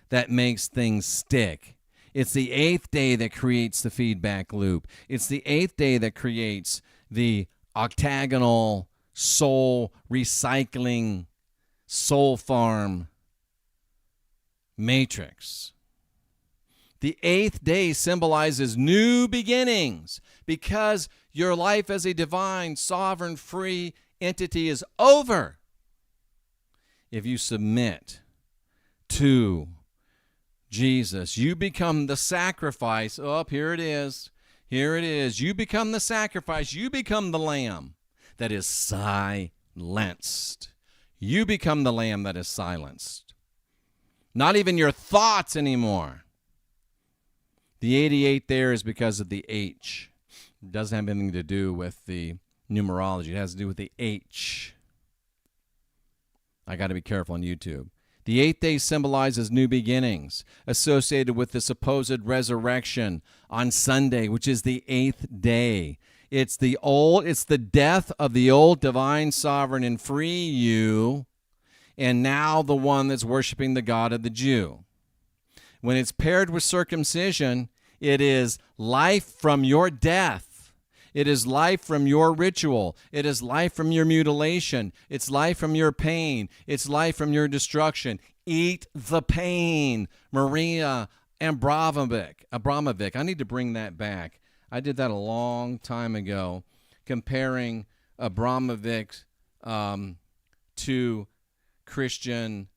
that makes things stick. It's the eighth day that creates the feedback loop. It's the eighth day that creates the octagonal soul recycling soul farm matrix. The eighth day symbolizes new beginnings because your life as a divine, sovereign, free entity is over. If you submit to Jesus, you become the sacrifice. Oh, here it is. Here it is. You become the sacrifice. You become the lamb that is silenced. You become the lamb that is silenced. Not even your thoughts anymore. The 88 there is because of the H. It doesn't have anything to do with the numerology. It has to do with the H. I got to be careful on YouTube. The eighth day symbolizes new beginnings associated with the supposed resurrection on Sunday, which is the eighth day. It's the death of the old divine sovereign and free you, and now the one that's worshiping the God of the Jew. When it's paired with circumcision, it is life from your death. It is life from your ritual. It is life from your mutilation. It's life from your pain. It's life from your destruction. Eat the pain. Maria Abramovic. I need to bring that back. I did that a long time ago, comparing Abramovic to Christian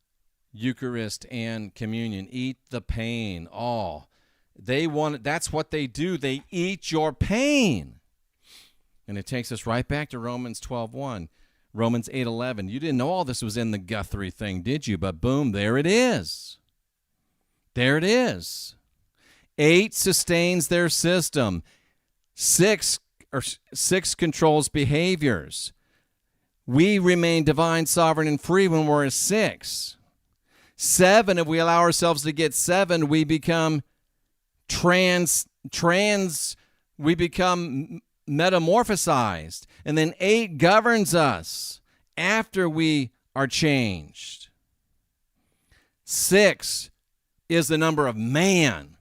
Eucharist and communion. Eat the pain. That's what they do. They eat your pain. And it takes us right back to Romans 12:1, Romans 8:11. You didn't know all this was in the Guthrie thing, did you? But boom, there it is. There it is. 8 sustains their system. 6 controls behaviors. We remain divine, sovereign, and free when we're a 6. 7, if we allow ourselves to get 7, we become we become metamorphosized. And then 8 governs us after we are changed. 6 is the number of man,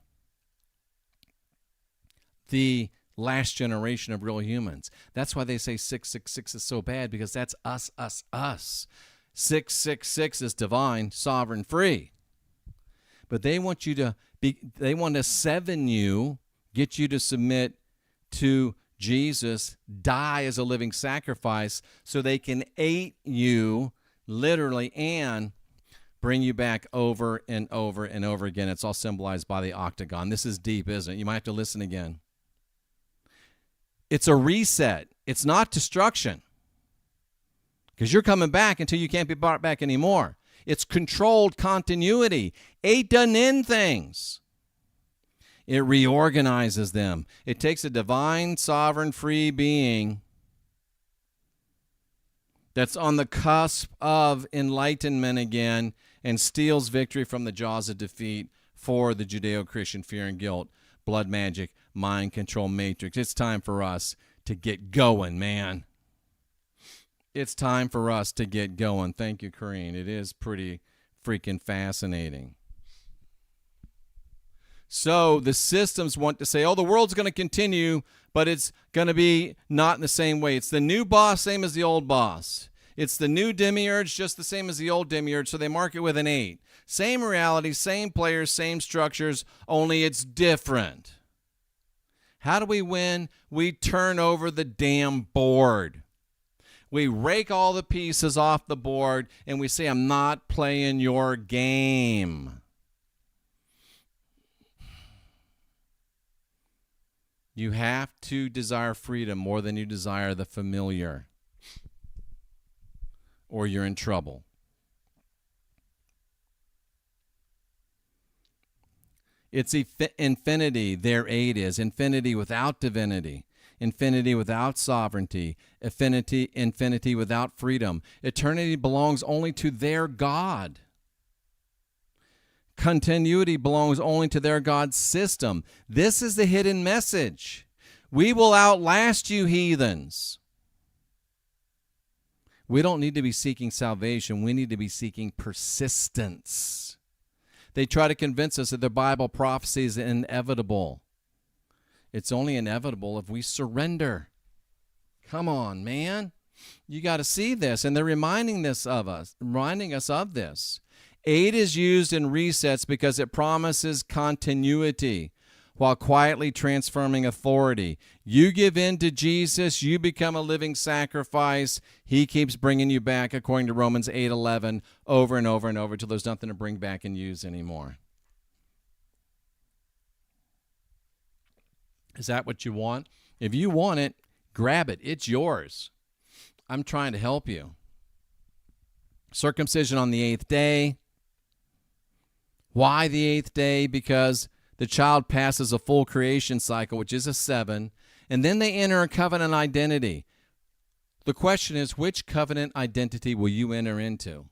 the last generation of real humans. That's why they say 666 is so bad, because that's us. 666 is divine, sovereign, free. But they want to 7 you, get you to submit to Jesus, die as a living sacrifice, so they can 8 you literally and bring you back over and over and over again. It's all symbolized by the octagon. This is deep, isn't it? You might have to listen again. It's a reset. It's not destruction, because you're coming back until you can't be brought back anymore. It's controlled continuity. 8 doesn't end things. It reorganizes them. It takes a divine, sovereign, free being that's on the cusp of enlightenment again and steals victory from the jaws of defeat for the Judeo-Christian fear and guilt, blood magic, mind control matrix. It's time for us to get going, man. It's time for us to get going. Thank you, Corrine. It is pretty freaking fascinating. So the systems want to say, oh, the world's going to continue, but it's going to be not in the same way. It's the new boss, same as the old boss. It's the new demiurge, just the same as the old demiurge, so they mark it with an 8. Same reality, same players, same structures, only it's different. How do we win? We turn over the damn board. We rake all the pieces off the board, and we say, I'm not playing your game. You have to desire freedom more than you desire the familiar, or you're in trouble. It's infinity, their 8 is. Infinity without divinity. Infinity without sovereignty. Infinity without freedom. Eternity belongs only to their God. Continuity belongs only to their God system. This is the hidden message. We will outlast you, heathens. We don't need to be seeking salvation. We need to be seeking persistence. They try to convince us that the Bible prophecy is inevitable. It's only inevitable if we surrender. Come on, man. You got to see this, and they're reminding us of this. 8 is used in resets because it promises continuity while quietly transforming authority. You give in to Jesus, you become a living sacrifice. He keeps bringing you back, according to Romans 8:11, over and over and over until there's nothing to bring back and use anymore. Is that what you want? If you want it, grab it. It's yours. I'm trying to help you. Circumcision on the 8th day. Why the 8th day? Because the child passes a full creation cycle, which is a 7, and then they enter a covenant identity. The question is, which covenant identity will you enter into?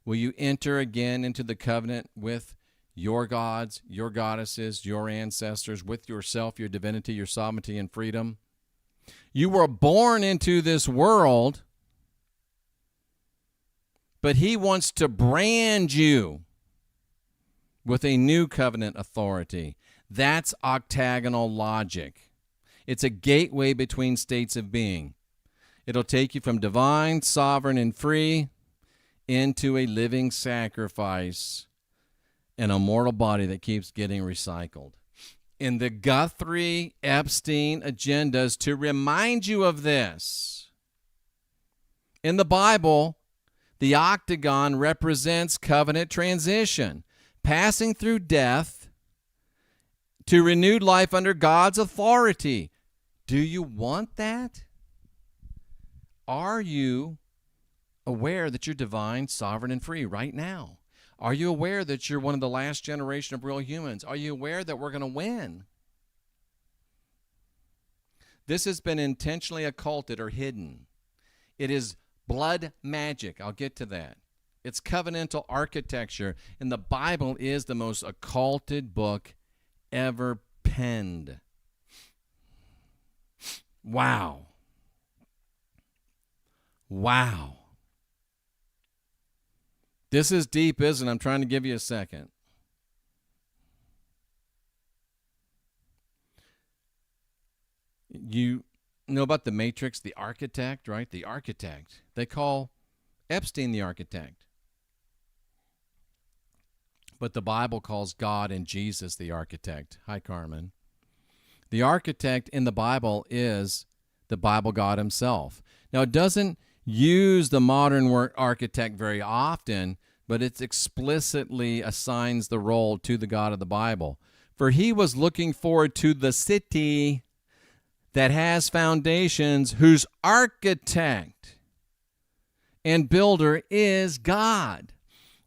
Will you enter again into the covenant with your gods, your goddesses, your ancestors, with yourself, your divinity, your sovereignty, and freedom? You were born into this world, but he wants to brand you with a new covenant authority. That's octagonal logic. It's a gateway between states of being. It'll take you from divine, sovereign, and free into a living sacrifice and a mortal body that keeps getting recycled. In the Guthrie, Epstein agendas to remind you of this. In the Bible, the octagon represents covenant transition, passing through death to renewed life under God's authority. Do you want that? Are you aware that you're divine, sovereign, and free right now? Are you aware that you're one of the last generation of real humans? Are you aware that we're going to win? This has been intentionally occulted or hidden. It is blood magic. I'll get to that. It's covenantal architecture, and the Bible is the most occulted book ever penned. Wow. Wow. This is deep, isn't it? I'm trying to give you a second. You know about the Matrix, the architect, right? The architect. They call Epstein the architect. But the Bible calls God and Jesus the architect. Hi, Carmen. The architect in the Bible is the Bible God himself. Now, it doesn't use the modern word architect very often, but it explicitly assigns the role to the God of the Bible. For he was looking forward to the city that has foundations, whose architect and builder is God.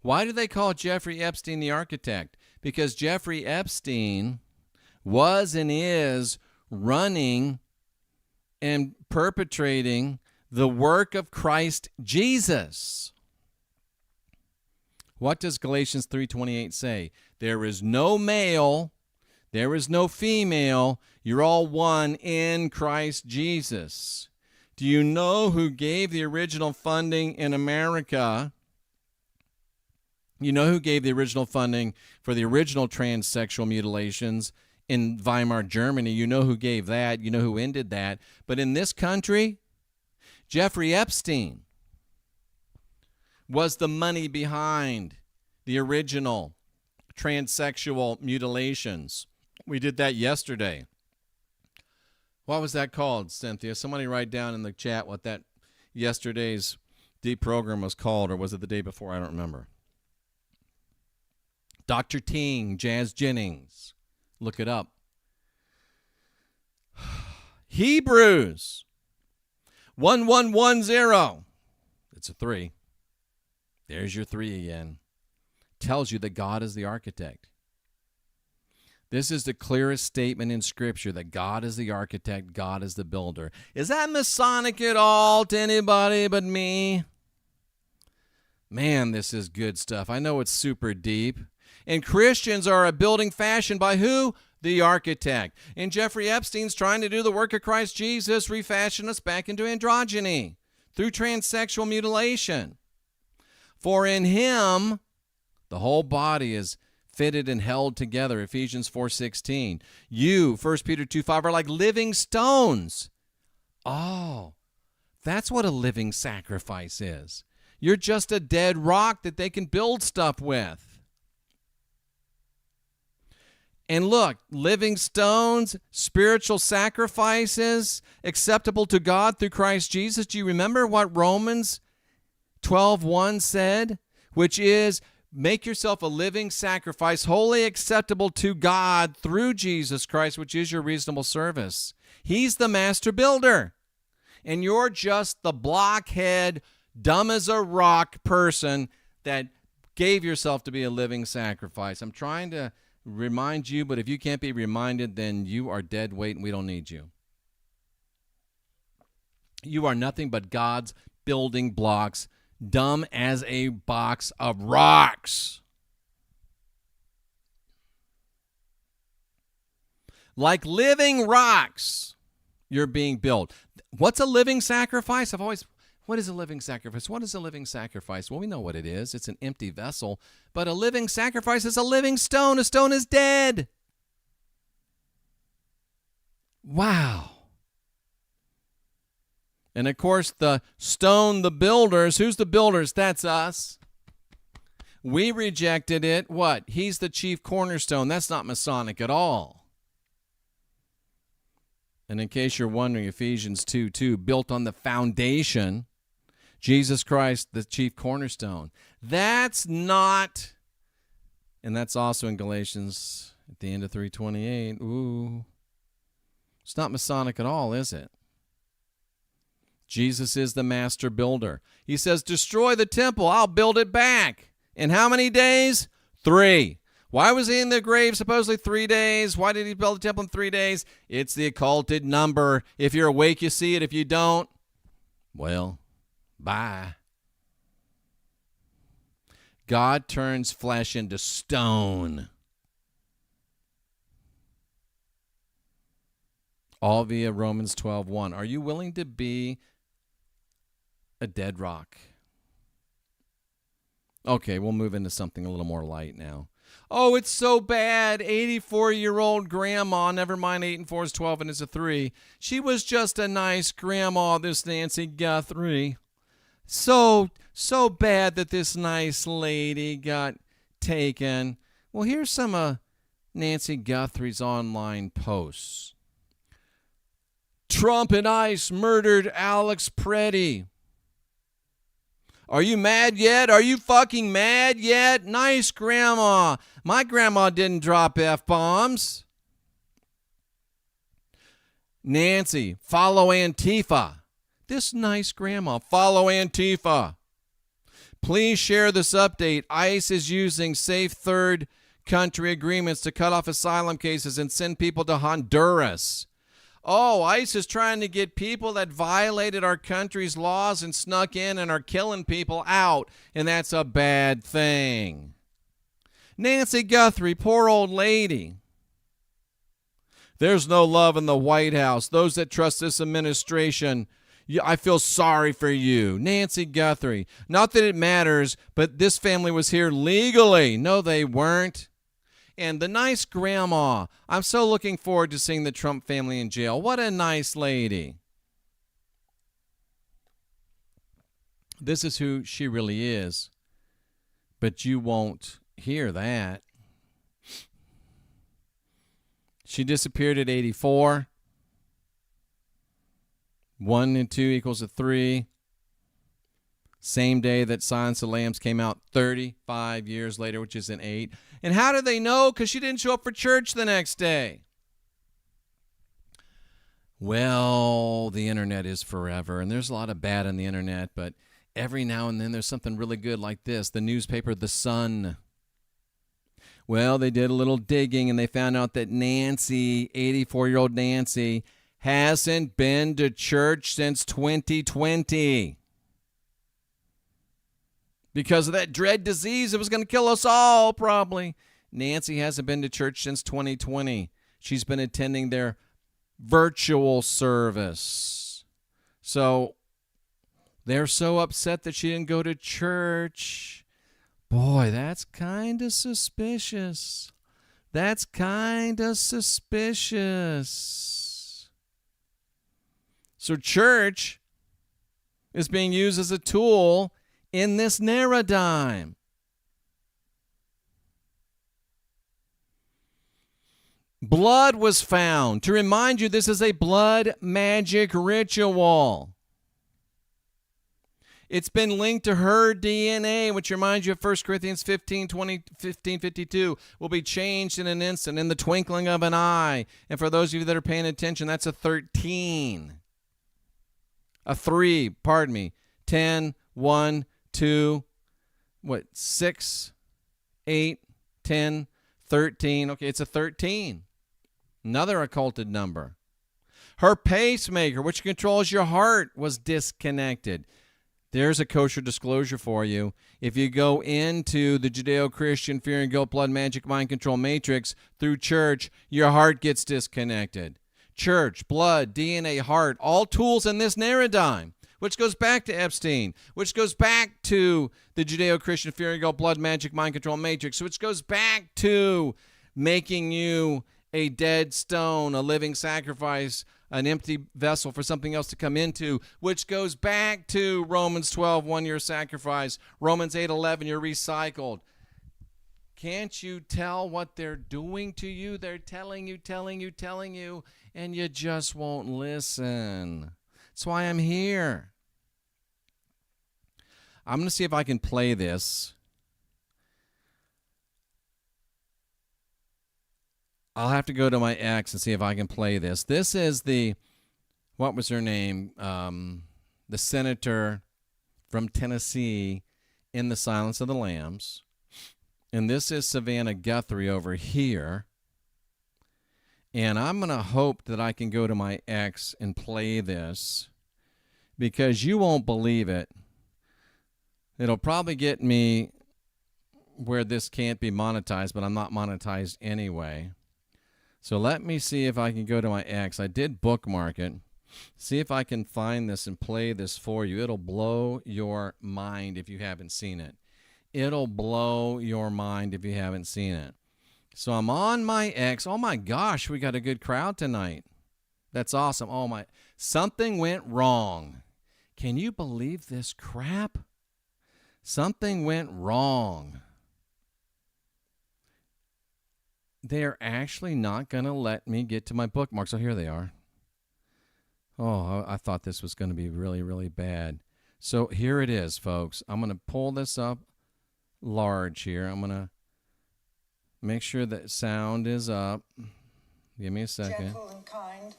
Why do they call Jeffrey Epstein the architect? Because Jeffrey Epstein was and is running and perpetrating the work of Christ Jesus. What does Galatians 3:28 say? There is no male, there is no female, you're all one in Christ Jesus. Do you know who gave the original funding in America? You know who gave the original funding for the original transsexual mutilations in Weimar, Germany? You know who gave that. You know who ended that. But in this country, Jeffrey Epstein was the money behind the original transsexual mutilations. We did that yesterday. What was that called, Cynthia? Somebody write down in the chat what that yesterday's deprogram was called, or was it the day before? I don't remember. Dr. Ting, Jazz Jennings. Look it up. Hebrews 1110. It's a 3. There's your 3 again. Tells you that God is the architect. This is the clearest statement in Scripture that God is the architect, God is the builder. Is that Masonic at all to anybody but me? Man, this is good stuff. I know it's super deep. And Christians are a building fashioned by who? The architect. And Jeffrey Epstein's trying to do the work of Christ Jesus, refashion us back into androgyny through transsexual mutilation. For in him The whole body is fitted and held together, Ephesians 4:16. You, 1 Peter 2:5, are like living stones. Oh, that's what a living sacrifice is. You're just a dead rock that they can build stuff with. And look, living stones, spiritual sacrifices, acceptable to God through Christ Jesus. Do you remember what Romans 12:1 said? Which is, make yourself a living sacrifice, wholly acceptable to God through Jesus Christ, which is your reasonable service. He's the master builder. And you're just the blockhead, dumb as a rock person that gave yourself to be a living sacrifice. I'm trying to remind you, but if you can't be reminded, then you are dead weight and we don't need you. You are nothing but God's building blocks, dumb as a box of rocks. Like living rocks, you're being built. What's a living sacrifice? What is a living sacrifice? What is a living sacrifice? Well, we know what it is. It's an empty vessel. But a living sacrifice is a living stone. A stone is dead. Wow. And of course, the stone, the builders, who's the builders? That's us. We rejected it. What? He's the chief cornerstone. That's not Masonic at all. And in case you're wondering, Ephesians 2:2, built on the foundation, Jesus Christ, the chief cornerstone. That's not, and that's also in Galatians at the end of 3:28. Ooh. It's not Masonic at all, is it? Jesus is the master builder. He says, destroy the temple, I'll build it back. In how many days? 3. Why was he in the grave supposedly 3 days? Why did he build the temple in 3 days? It's the occulted number. If you're awake, you see it. If you don't, well, bye. God turns flesh into stone. All via Romans 12:1. Are you willing to be a dead rock? Okay, we'll move into something a little more light now. Oh, it's so bad. 84-year-old grandma, never mind 8 and 4 is 12 and it's a 3. She was just a nice grandma, this Nancy Guthrie. So bad that this nice lady got taken. Well, here's some of Nancy Guthrie's online posts. Trump and ICE murdered Alex Preddy. Are you mad yet? Are you fucking mad yet? Nice grandma. My grandma didn't drop F-bombs. Nancy, follow Antifa. This nice grandma, follow Antifa. Please share this update. ICE is using safe third country agreements to cut off asylum cases and send people to Honduras. Oh, ICE is trying to get people that violated our country's laws and snuck in and are killing people out, and that's a bad thing. Nancy Guthrie, poor old lady. There's no love in the White House. Those that trust this administration, I feel sorry for you. Nancy Guthrie. Not that it matters, but this family was here legally. No, they weren't. And the nice grandma. I'm so looking forward to seeing the Trump family in jail. What a nice lady. This is who she really is. But you won't hear that. She disappeared at 84. 1 and 2 equals a 3. Same day that Silence of the Lambs came out 35 years later, which is an 8. And how did they know? Because she didn't show up for church the next day. Well, the internet is forever, and there's a lot of bad on the internet, but every now and then there's something really good like this. The newspaper, The Sun. Well, they did a little digging, and they found out that Nancy, 84-year-old Nancy, hasn't been to church since 2020. Because of that dread disease that was going to kill us all, probably. Nancy hasn't been to church since 2020. She's been attending their virtual service. So they're so upset that she didn't go to church. Boy, that's kind of suspicious. That's kind of suspicious. So church is being used as a tool in this paradigm. Blood was found. To remind you, this is a blood magic ritual. It's been linked to her DNA, which reminds you of 1 Corinthians 15:52, will be changed in an instant, in the twinkling of an eye. And for those of you that are paying attention, that's a 13. A 3, 10, 1, 2, 6, 8, 10, 13. Okay, it's a 13. Another occulted number. Her pacemaker, which controls your heart, was disconnected. There's a kosher disclosure for you. If you go into the Judeo-Christian fear and guilt, blood, magic, mind control matrix through church, your heart gets disconnected. Church, blood, DNA, heart, all tools in this paradigm, which goes back to Epstein, which goes back to the Judeo-Christian fear and guilt, blood, magic, mind control matrix, which goes back to making you a dead stone, a living sacrifice, an empty vessel for something else to come into, which goes back to Romans 12, 1 year sacrifice, Romans 8:11, you're recycled. Can't you tell what they're doing to you? They're telling you, and you just won't listen. That's why I'm here. I'm going to see if I can play this. I'll have to go to my ex and see if I can play this. This is what was her name? The senator from Tennessee in The Silence of the Lambs. And this is Savannah Guthrie over here. And I'm going to hope that I can go to my ex and play this, because you won't believe it. It'll probably get me where this can't be monetized, but I'm not monetized anyway. So let me see if I can go to my ex. I did bookmark it. See if I can find this and play this for you. It'll blow your mind if you haven't seen it. It'll blow your mind if you haven't seen it. So I'm on my ex. Oh my gosh, we got a good crowd tonight. That's awesome. Something went wrong. Can you believe this crap? Something went wrong. They're actually not going to let me get to my bookmarks. Oh, here they are. Oh, I thought this was going to be really, really bad. So here it is, folks. I'm going to pull this up large here. I'm going to make sure that sound is up. Give me a second. Gentle and kind.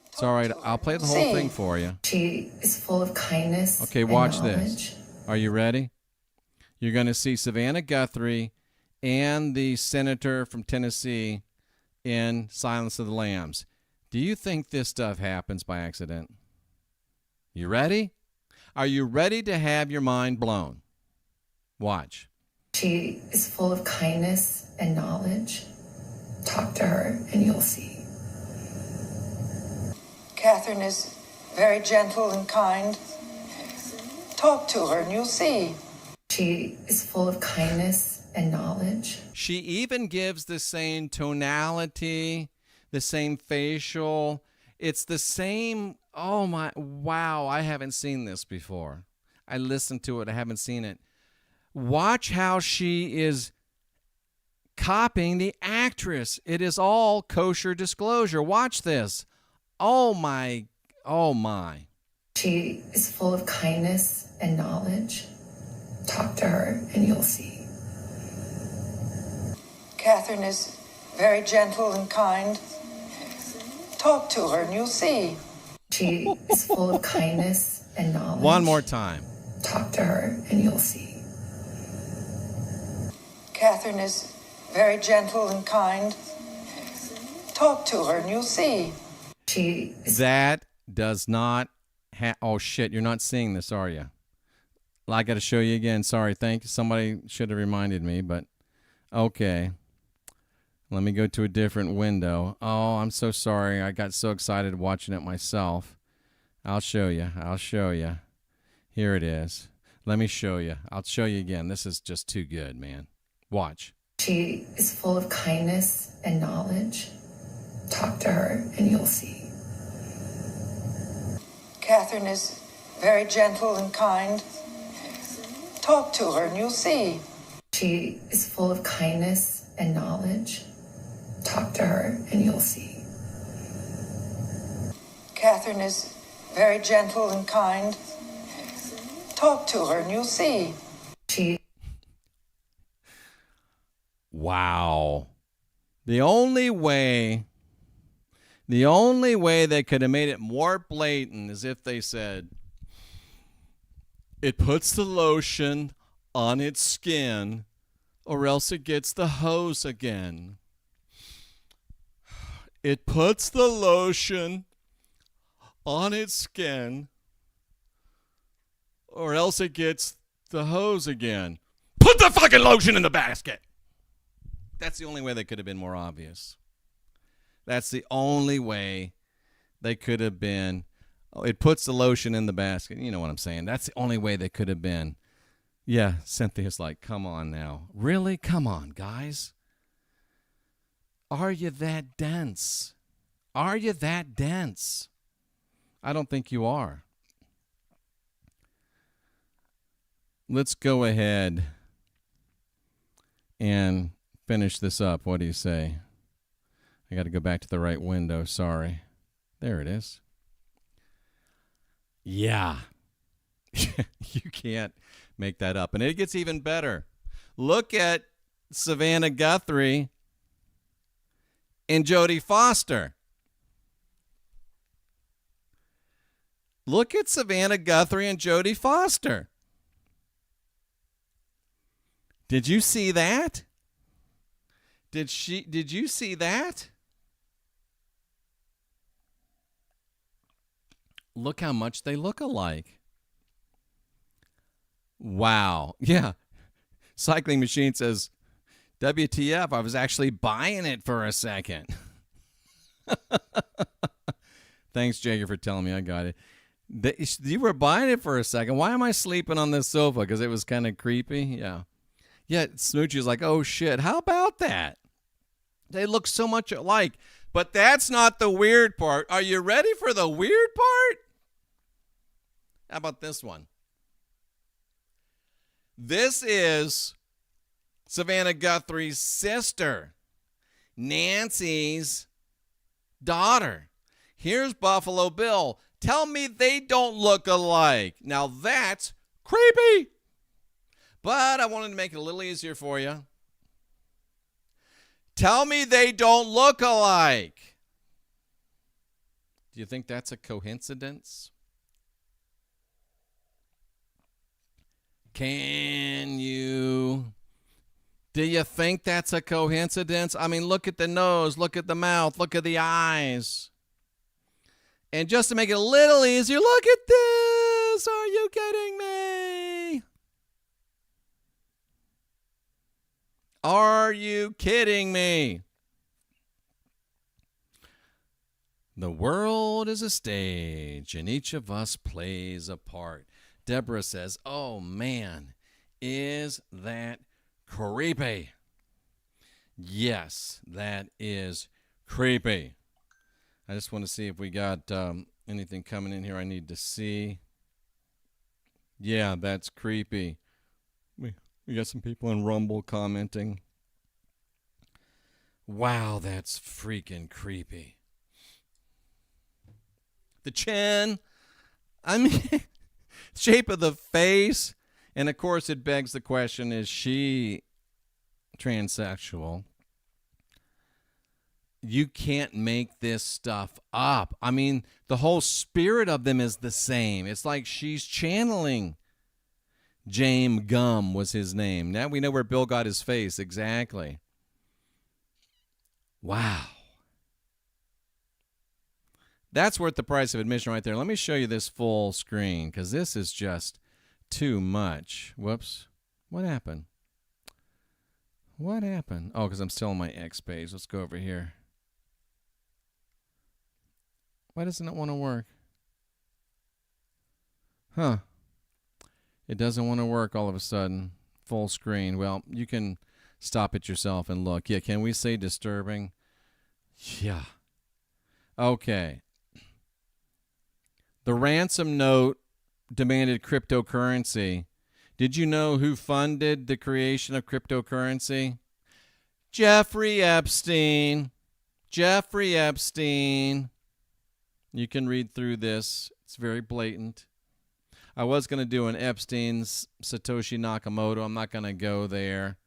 It's all right. I'll play the whole thing for you. She is full of kindness. Okay, watch and this. Are you ready? You're going to see Savannah Guthrie and the senator from Tennessee in Silence of the Lambs. Do you think this stuff happens by accident? You ready? Are you ready to have your mind blown? Watch. She is full of kindness and knowledge. Talk to her and you'll see. Catherine is very gentle and kind. Talk to her and you'll see. She is full of kindness and knowledge. She even gives the same tonality, the same facial. It's the same. Oh my, wow, I haven't seen this before. I listened to it, I haven't seen it. Watch how she is copying the actress. It is all kosher disclosure. Watch this. Oh my. She is full of kindness and knowledge. Talk to her and you'll see. Catherine is very gentle and kind. Talk to her and you'll see. She is full of kindness and knowledge. One more time. Talk to her and you'll see. Catherine is very gentle and kind. Talk to her and you'll see. She is. That does not oh shit, you're not seeing this, are you? I got to show you again. Sorry, thank you. Somebody should have reminded me, but okay. Let me go to a different window. Oh, I'm so sorry. I got so excited watching it myself. I'll show you. Here it is. Let me show you. I'll show you again. This is just too good, man. Watch. She is full of kindness and knowledge. Talk to her and you'll see. Catherine is very gentle and kind. Talk to her and you'll see. She is full of kindness and knowledge. Talk to her and you'll see. Catherine is very gentle and kind. Talk to her and you'll see. She Wow. The only way they could have made it more blatant is if they said, it puts the lotion on its skin or else it gets the hose again. It puts the lotion on its skin or else it gets the hose again. Put the fucking lotion in the basket. That's the only way they could have been more obvious. That's the only way they could have been. Oh, it puts the lotion in the basket. You know what I'm saying? That's the only way they could have been. Yeah, Cynthia's like, come on now. Really? Come on, guys. Are you that dense? Are you that dense? I don't think you are. Let's go ahead and finish this up. What do you say? I got to go back to the right window. Sorry. There it is. Yeah. You can't make that up. And it gets even better. Look at Savannah Guthrie and Jodie Foster. Look at Savannah Guthrie and Jodie Foster. Did you see that? Did you see that? Look how much they look alike. Wow. Yeah. Cycling Machine says, WTF, I was actually buying it for a second. Thanks, Jagger, for telling me I got it. You were buying it for a second. Why am I sleeping on this sofa? Because it was kind of creepy? Yeah. Yeah, Smoochie was like, oh, shit, how about that? They look so much alike. But that's not the weird part. Are you ready for the weird part? How about this one? This is Savannah Guthrie's sister, Nancy's daughter. Here's Buffalo Bill. Tell me they don't look alike. Now that's creepy. But I wanted to make it a little easier for you. Tell me they don't look alike. Do you think that's a coincidence? Can you? Do you think that's a coincidence? I mean, look at the nose, look at the mouth, look at the eyes. And just to make it a little easier, look at this. Are you kidding me? Are you kidding me? The world is a stage, and each of us plays a part. Deborah says, oh, man, is that creepy? Yes, that is creepy. I just want to see if we got anything coming in here I need to see. Yeah, that's creepy. We got some people in Rumble commenting. Wow, that's freaking creepy. The chin. I mean, shape of the face. And, of course, it begs the question, is she transsexual? You can't make this stuff up. I mean, the whole spirit of them is the same. It's like she's channeling. James Gum was his name. Now we know where Bill got his face. Exactly. Wow. That's worth the price of admission right there. Let me show you this full screen because this is just too much. Whoops. What happened? What happened? Oh, because I'm still on my X page. Let's go over here. Why doesn't it want to work? Huh. It doesn't want to work all of a sudden. Full screen. Well, you can stop it yourself and look. Yeah, can we say disturbing? Yeah. Okay. The ransom note demanded cryptocurrency. Did you know who funded the creation of cryptocurrency? Jeffrey Epstein. Jeffrey Epstein. You can read through this. It's very blatant. I was going to do an Epstein's Satoshi Nakamoto. I'm not going to go there.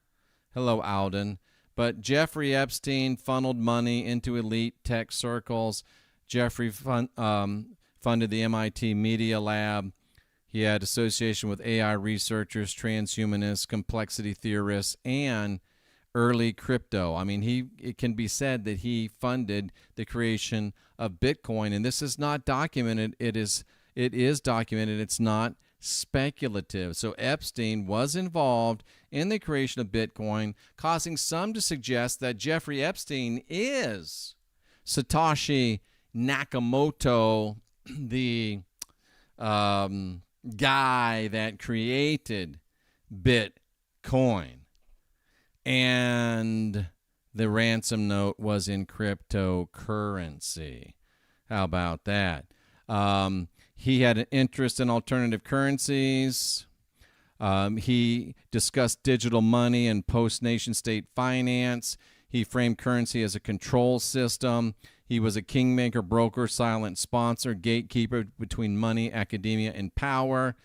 Hello, Alden. But Jeffrey Epstein funneled money into elite tech circles. Jeffrey funded the MIT Media Lab. He had association with AI researchers, transhumanists, complexity theorists, and early crypto. I mean, it can be said that he funded the creation of Bitcoin, and this is not documented. It is documented. It's not speculative. So Epstein was involved in the creation of Bitcoin, causing some to suggest that Jeffrey Epstein is Satoshi Nakamoto, the guy that created Bitcoin. And the ransom note was in cryptocurrency. How about that? He had an interest in alternative currencies. He discussed digital money and post-nation-state finance. He framed currency as a control system. He was a kingmaker, broker, silent sponsor, gatekeeper between money, academia, and power.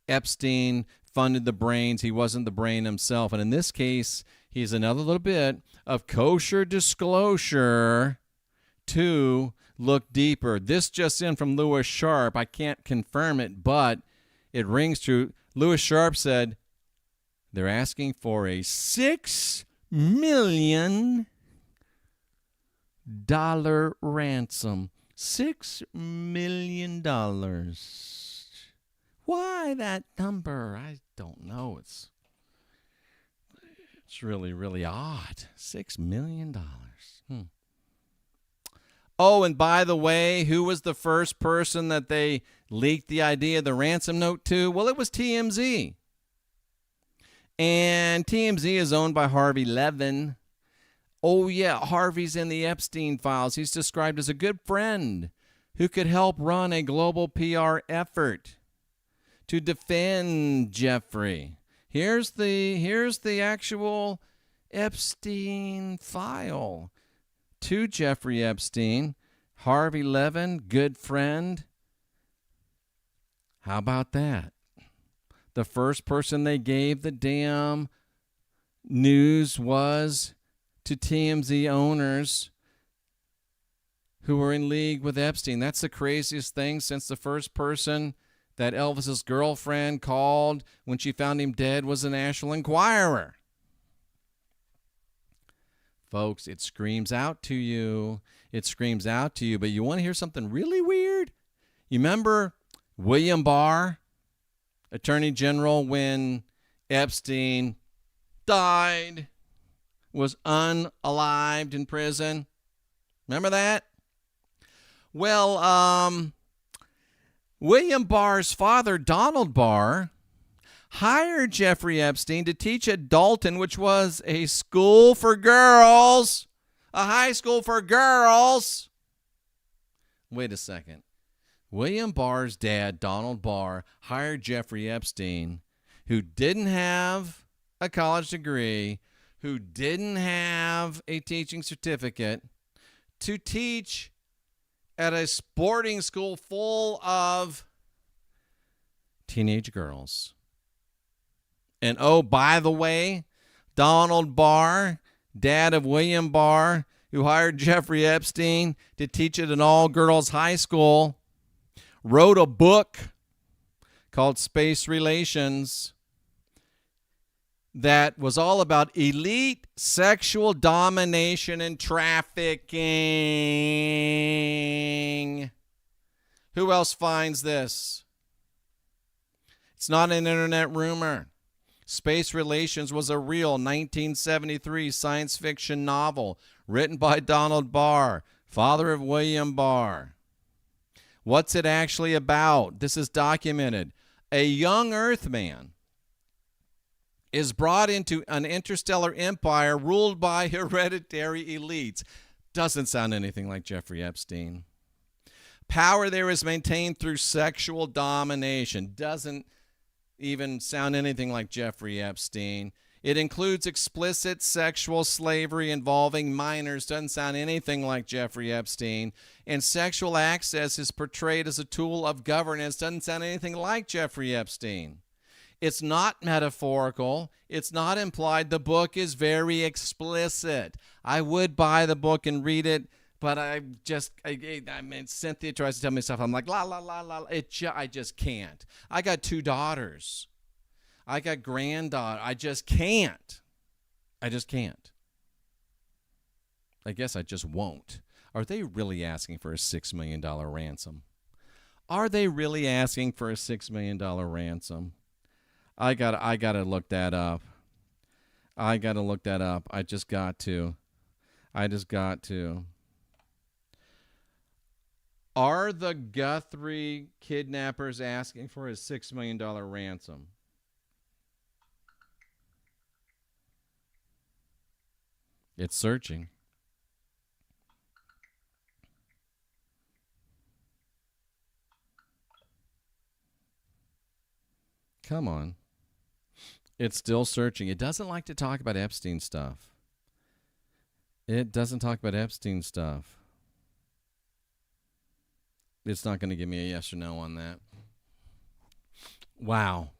Epstein funded the brains. He wasn't the brain himself. And in this case, he's another little bit of kosher disclosure to look deeper. This just in from Lewis Sharp. I can't confirm it, but it rings true. Lewis Sharp said they're asking for a $6 million ransom. $6 million. Why that number? I don't know. It's really, really odd. $6 million. Oh, and by the way, who was the first person that they leaked the idea of the ransom note to? Well, it was TMZ. And TMZ is owned by Harvey Levin. Oh, yeah, Harvey's in the Epstein files. He's described as a good friend who could help run a global PR effort to defend Jeffrey. Here's the actual Epstein file. To Jeffrey Epstein, Harvey Levin, good friend. How about that? The first person they gave the damn news was to TMZ owners who were in league with Epstein. That's the craziest thing since the first person that Elvis's girlfriend called when she found him dead was the National Enquirer. Folks, it screams out to you. It screams out to you. But you want to hear something really weird? You remember William Barr, Attorney General, when Epstein died, was unalived in prison? Remember that? Well, William Barr's father, Donald Barr, hired Jeffrey Epstein to teach at Dalton, which was a school for girls, a high school for girls. Wait a second. William Barr's dad, Donald Barr, hired Jeffrey Epstein, who didn't have a college degree, who didn't have a teaching certificate, to teach at a boarding school full of teenage girls. And oh, by the way, Donald Barr, dad of William Barr, who hired Jeffrey Epstein to teach at an all-girls high school, wrote a book called Space Relations that was all about elite sexual domination and trafficking. Who else finds this? It's not an internet rumor. Space Relations was a real 1973 science fiction novel written by Donald Barr, father of William Barr. What's it actually about? This is documented. A young Earth man is brought into an interstellar empire ruled by hereditary elites. Doesn't sound anything like Jeffrey Epstein. Power there is maintained through sexual domination. Doesn't even sound anything like Jeffrey Epstein. It includes explicit sexual slavery involving minors. Doesn't sound anything like Jeffrey Epstein. And sexual access is portrayed as a tool of governance. Doesn't sound anything like Jeffrey Epstein. It's not metaphorical. It's not implied. The book is very explicit. I would buy the book and read it, but I mean, Cynthia tries to tell me stuff. I'm like, la, la, la, la. I just can't. I got 2 daughters. I got granddaughter. I just can't. I just can't. I guess I just won't. Are they really asking for a $6 million ransom? Are they really asking for a $6 million ransom? I gotta look that up. I gotta look that up. I just got to. Are the Guthrie kidnappers asking for a $6 million ransom? It's searching. Come on. It's still searching. It doesn't like to talk about Epstein stuff. It's not going to give me a yes or no on that. Wow.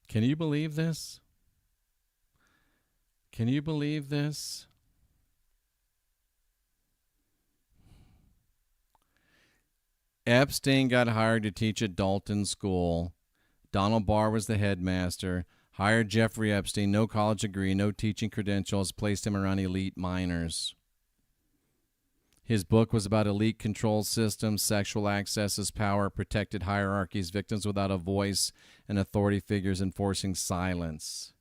Can you believe this? Epstein got hired to teach at Dalton School. Donald Barr was the headmaster. Hired Jeffrey Epstein, no college degree, no teaching credentials, placed him around elite minors. His book was about elite control systems, sexual accesses, power, protected hierarchies, victims without a voice, and authority figures enforcing silence.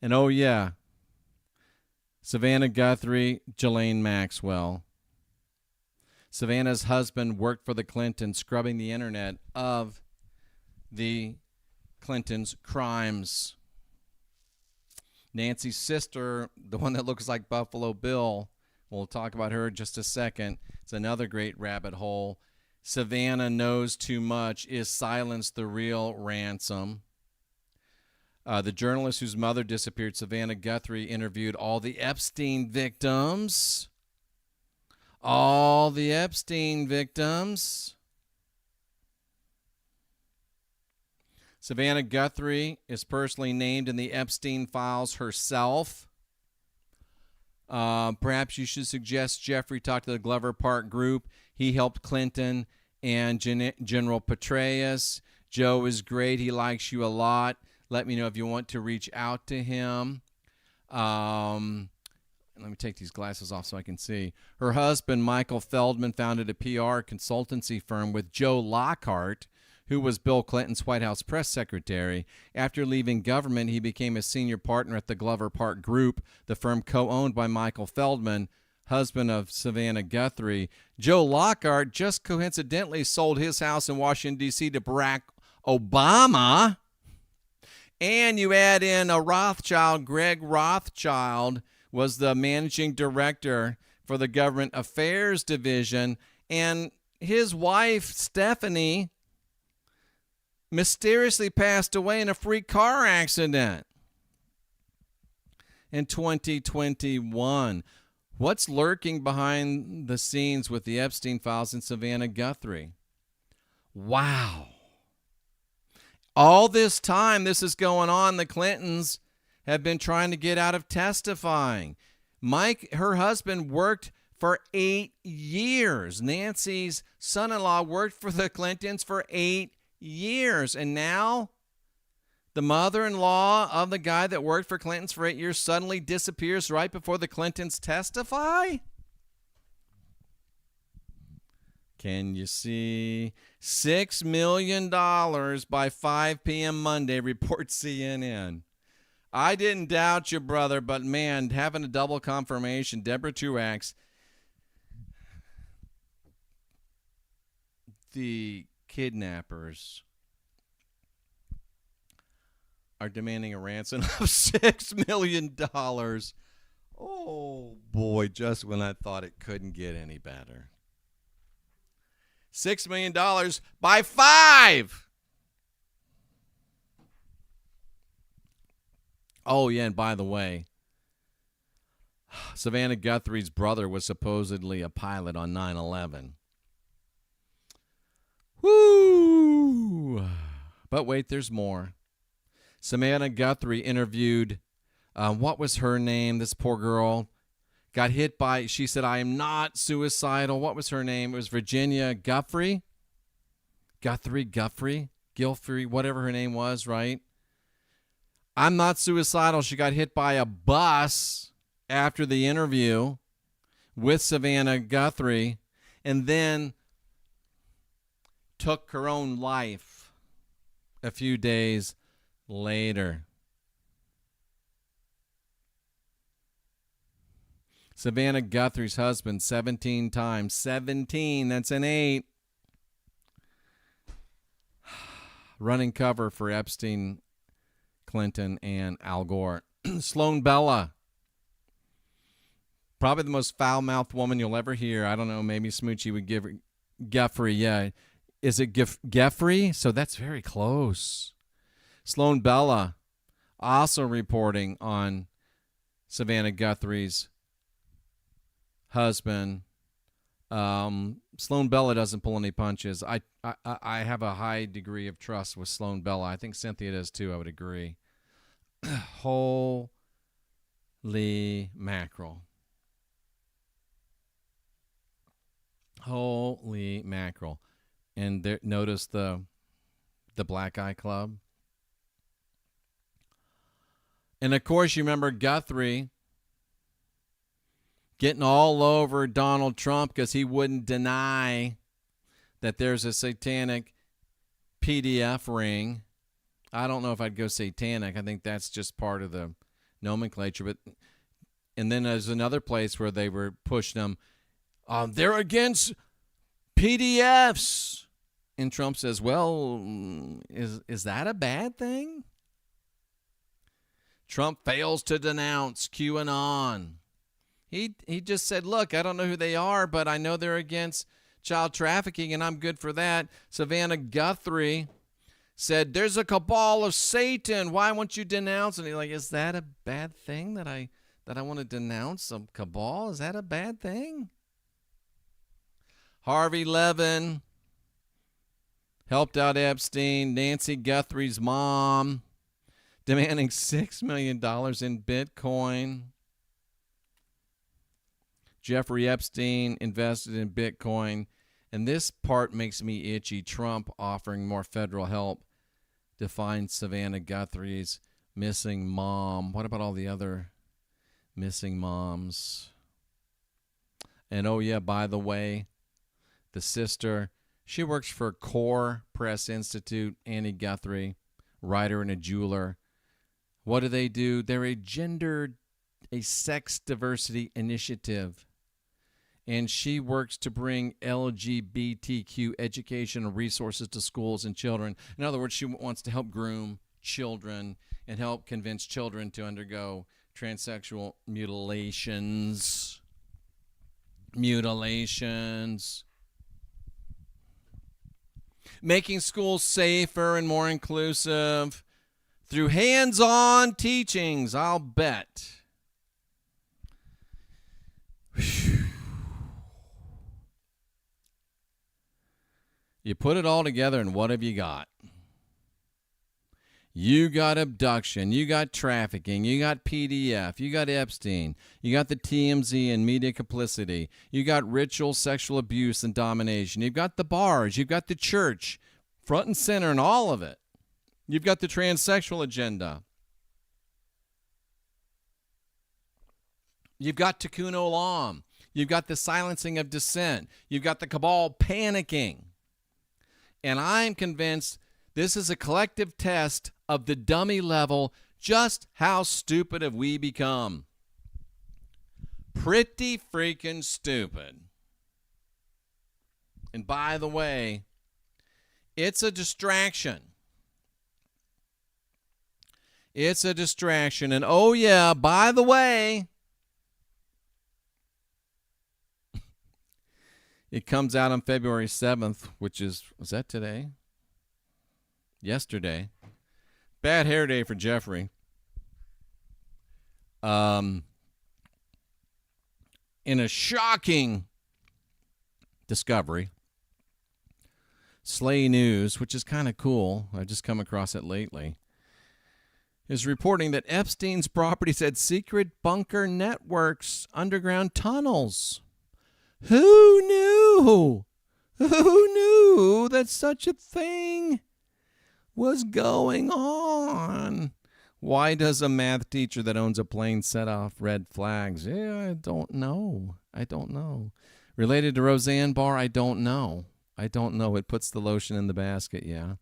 And oh yeah, Savannah Guthrie, Ghislaine Maxwell. Savannah's husband worked for the Clintons, scrubbing the internet of the Clintons' crimes. Nancy's sister, the one that looks like Buffalo Bill, we'll talk about her in just a second. It's another great rabbit hole. Savannah knows too much. Is silence the real ransom? The journalist whose mother disappeared, Savannah Guthrie, interviewed all the Epstein victims. Savannah Guthrie is personally named in the Epstein files herself. Perhaps you should suggest Jeffrey talk to the Glover Park group. He helped Clinton and General Petraeus. Joe is great. He likes you a lot. Let me know if you want to reach out to him. Let me take these glasses off so I can see. Her husband, Michael Feldman, founded a PR consultancy firm with Joe Lockhart, who was Bill Clinton's White House press secretary. After leaving government, he became a senior partner at the Glover Park Group, the firm co-owned by Michael Feldman, husband of Savannah Guthrie. Joe Lockhart just coincidentally sold his house in Washington, D.C. to Barack Obama. And you add in a Rothschild. Greg Rothschild was the managing director for the Government Affairs Division. And his wife, Stephanie, mysteriously passed away in a freak car accident in 2021. What's lurking behind the scenes with the Epstein files and Savannah Guthrie? Wow. All this time this is going on, the Clintons have been trying to get out of testifying. Mike, her husband, worked for 8 years. Nancy's son-in-law worked for the Clintons for 8 years. And now the mother-in-law of the guy that worked for Clintons for 8 years suddenly disappears right before the Clintons testify? Can you see? $6 million by 5 p.m. Monday, reports CNN. I didn't doubt you, brother, but man, having a double confirmation, Deborah Truax, the kidnappers are demanding a ransom of $6 million. Oh, boy, just when I thought it couldn't get any better. $6 million by 5. Oh, yeah, and by the way, Savannah Guthrie's brother was supposedly a pilot on 9/11. Woo! But wait, there's more. Savannah Guthrie interviewed, what was her name? This poor girl got hit by, she said, I am not suicidal. What was her name? It was Virginia Guthrie, whatever her name was, right? I'm not suicidal. She got hit by a bus after the interview with Savannah Guthrie and then took her own life a few days later. Savannah Guthrie's husband 17 times. 17, that's an 8. Running cover for Epstein, Clinton, and Al Gore. Sloan Bella. Probably the most foul-mouthed woman you'll ever hear. I don't know, maybe Smoochie would give her Guthrie, yeah. Is it Guthrie? So that's very close. Sloan Bella also reporting on Savannah Guthrie's husband. Sloan Bella doesn't pull any punches. I have a high degree of trust with Sloan Bella. I think Cynthia does too, I would agree. Holy mackerel. Holy mackerel. And there, notice the Black Eye Club. And, of course, you remember Guthrie getting all over Donald Trump because he wouldn't deny that there's a satanic PDF ring. I don't know if I'd go satanic. I think that's just part of the nomenclature. But and then there's another place where they were pushing them. They're against PDFs. And Trump says, well, is that a bad thing? Trump fails to denounce QAnon. He just said, look, I don't know who they are, but I know they're against child trafficking, and I'm good for that. Savannah Guthrie said, there's a cabal of Satan. Why won't you denounce? And he's like, is that a bad thing that I want to denounce a cabal? Is that a bad thing? Harvey Levin helped out Epstein. Nancy Guthrie's mom demanding $6 million in Bitcoin. Jeffrey Epstein invested in Bitcoin. And this part makes me itchy. Trump offering more federal help to find Savannah Guthrie's missing mom. What about all the other missing moms? And oh yeah, by the way, the sister, she works for Core Press Institute, Annie Guthrie, writer and a jeweler. What do? They're a sex diversity initiative. And she works to bring LGBTQ education and resources to schools and children. In other words, she wants to help groom children and help convince children to undergo transsexual mutilations. Making schools safer and more inclusive through hands-on teachings, I'll bet. You put it all together, and what have you got? You got abduction, you got trafficking, you got PDF, you got Epstein, you got the TMZ and media complicity, you got ritual sexual abuse and domination, you've got the bars, you've got the church, front and center in all of it. You've got the transsexual agenda. You've got Tikkun Olam. You've got the silencing of dissent. You've got the cabal panicking. And I'm convinced this is a collective test of the dummy level, just how stupid have we become. Pretty freaking stupid. And by the way, it's a distraction. It's a distraction. And oh yeah, by the way, it comes out on February 7th, which was that today? Yesterday. Bad hair day for Jeffrey. In a shocking discovery, Slay News, which is kind of cool, I've just come across it lately, is reporting that Epstein's properties had secret bunker networks, underground tunnels. Who knew? Who knew that such a thing was going on? Why does a math teacher that owns a plane set off red flags? Yeah, I don't know. Related to Roseanne Barr? I don't know. It puts the lotion in the basket, yeah.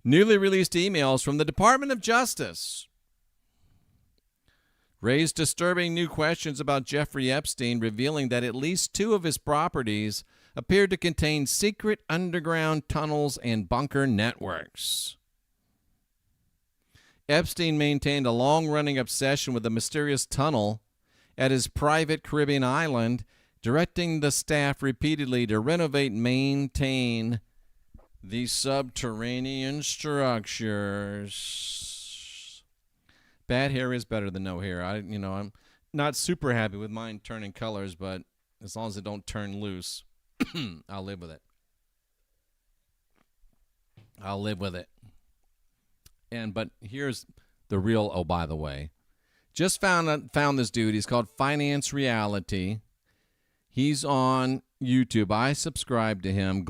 Newly released emails from the Department of Justice raised disturbing new questions about Jeffrey Epstein, revealing that at least 2 of his properties appeared to contain secret underground tunnels and bunker networks. Epstein maintained a long-running obsession with a mysterious tunnel at his private Caribbean island, directing the staff repeatedly to renovate and maintain the subterranean structures. Bad hair is better than no hair. I'm not super happy with mine turning colors, but as long as it don't turn loose, I'll live with it. But here's the real, oh, by the way. Just found this dude. He's called Finance Reality. He's on YouTube. I subscribe to him.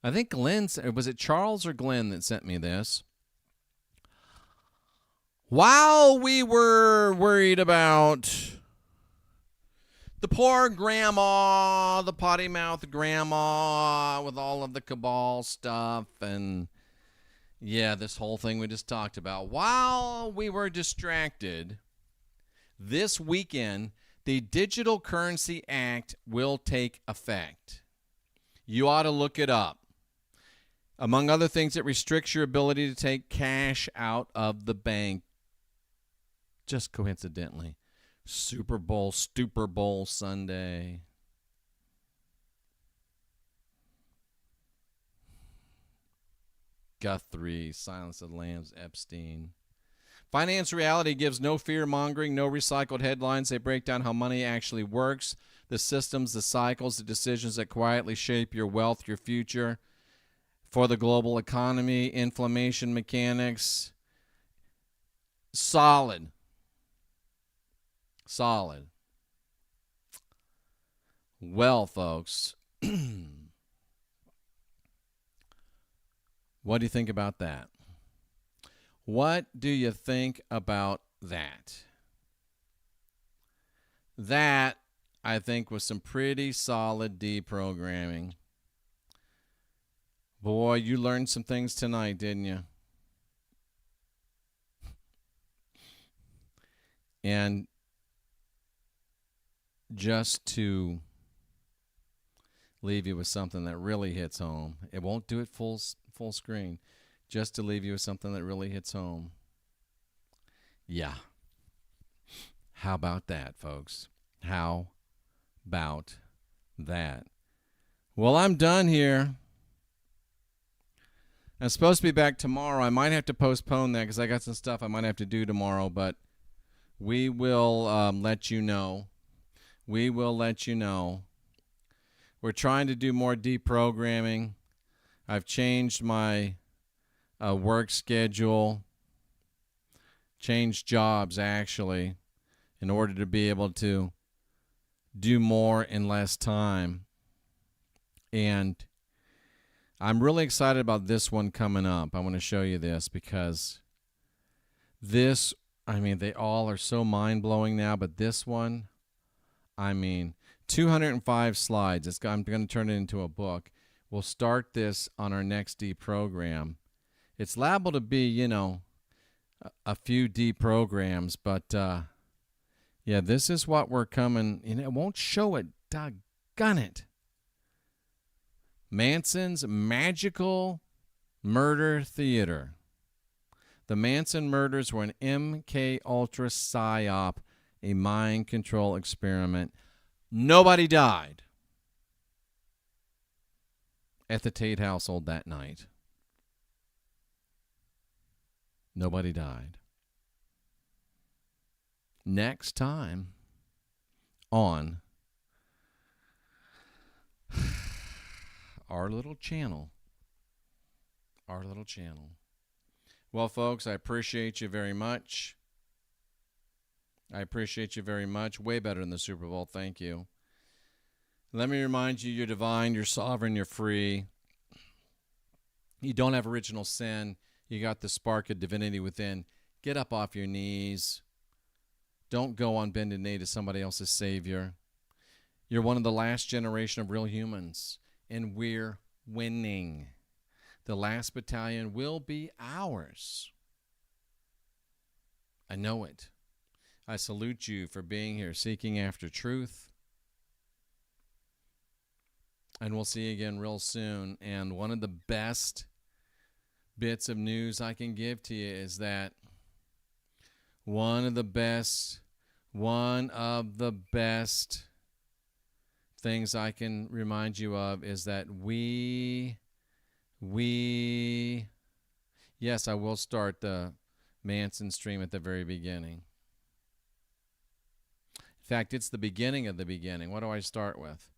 I think Glenn, was it Charles or Glenn that sent me this? While we were worried about the poor grandma, the potty-mouthed grandma with all of the cabal stuff and, yeah, this whole thing we just talked about. While we were distracted, this weekend, the Digital Currency Act will take effect. You ought to look it up. Among other things, it restricts your ability to take cash out of the bank. Just coincidentally. Super Bowl Sunday. Guthrie, Silence of the Lambs, Epstein. Finance Reality gives no fear-mongering, no recycled headlines. They break down how money actually works, the systems, the cycles, the decisions that quietly shape your wealth, your future, for the global economy, inflammation mechanics. Solid. Well, folks, what do you think about that? What do you think about that? That, I think, was some pretty solid deprogramming. Boy, you learned some things tonight, didn't you? And just to leave you with something that really hits home. It won't do it full screen. Just to leave you with something that really hits home. Yeah. How about that, folks? How about that? Well, I'm done here. I'm supposed to be back tomorrow. I might have to postpone that because I got some stuff I might have to do tomorrow, but we will let you know. We're trying to do more deprogramming. I've changed my work schedule, changed jobs actually, in order to be able to do more in less time. And I'm really excited about this one coming up. I want to show you this because this, they all are so mind-blowing now, but this one, 205 slides. I'm going to turn it into a book. We'll start this on our next deprogram. It's liable to be, a few deprograms, but yeah, this is what we're coming. And it won't show it. Doggone it. Manson's magical murder theater. The Manson murders were an MK Ultra psyop, a mind control experiment. Nobody died at the Tate household that night. Nobody died. Next time on our little channel. Well, folks, I appreciate you very much. Way better than the Super Bowl. Thank you. Let me remind you, you're divine, you're sovereign, you're free. You don't have original sin. You got the spark of divinity within. Get up off your knees. Don't go on bended knee to somebody else's savior. You're one of the last generation of real humans, and we're winning. The last battalion will be ours. I know it. I salute you for being here, seeking after truth. And we'll see you again real soon. And one of the best bits of news I can give to you is that one of the best things I can remind you of is that yes, I will start the Manson stream at the very beginning. In fact, it's the beginning of the beginning. What do I start with?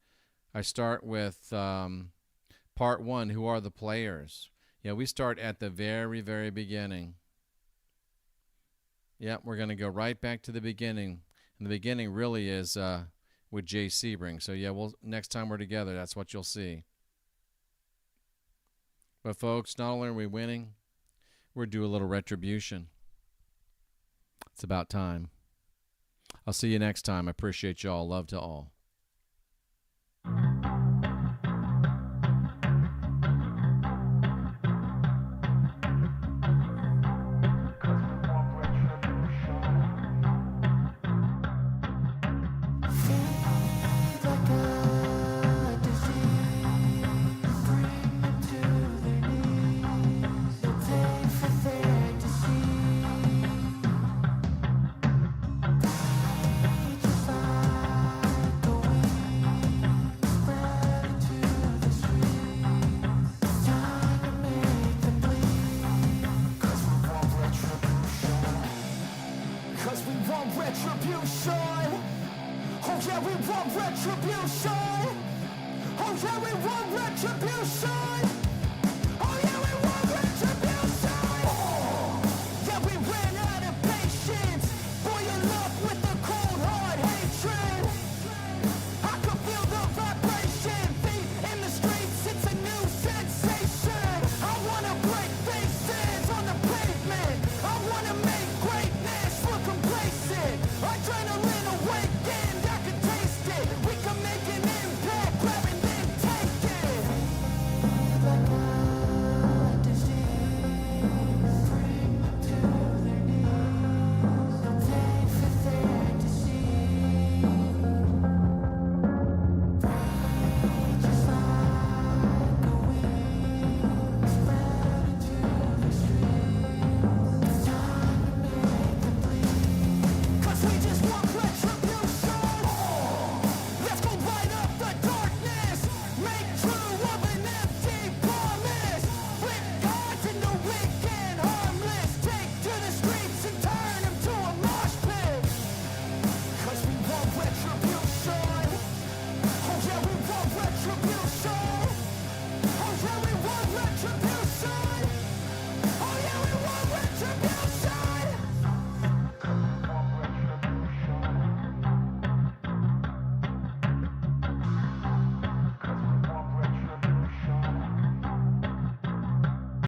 I start with part one, who are the players? Yeah, we start at the very, very beginning. Yeah, we're going to go right back to the beginning. And the beginning really is with Jay Sebring. So, yeah, next time we're together, that's what you'll see. But, folks, not only are we winning, we're due a little retribution. It's about time. I'll see you next time. I appreciate y'all. Love to all. Retribution. Oh, yeah, we want retribution.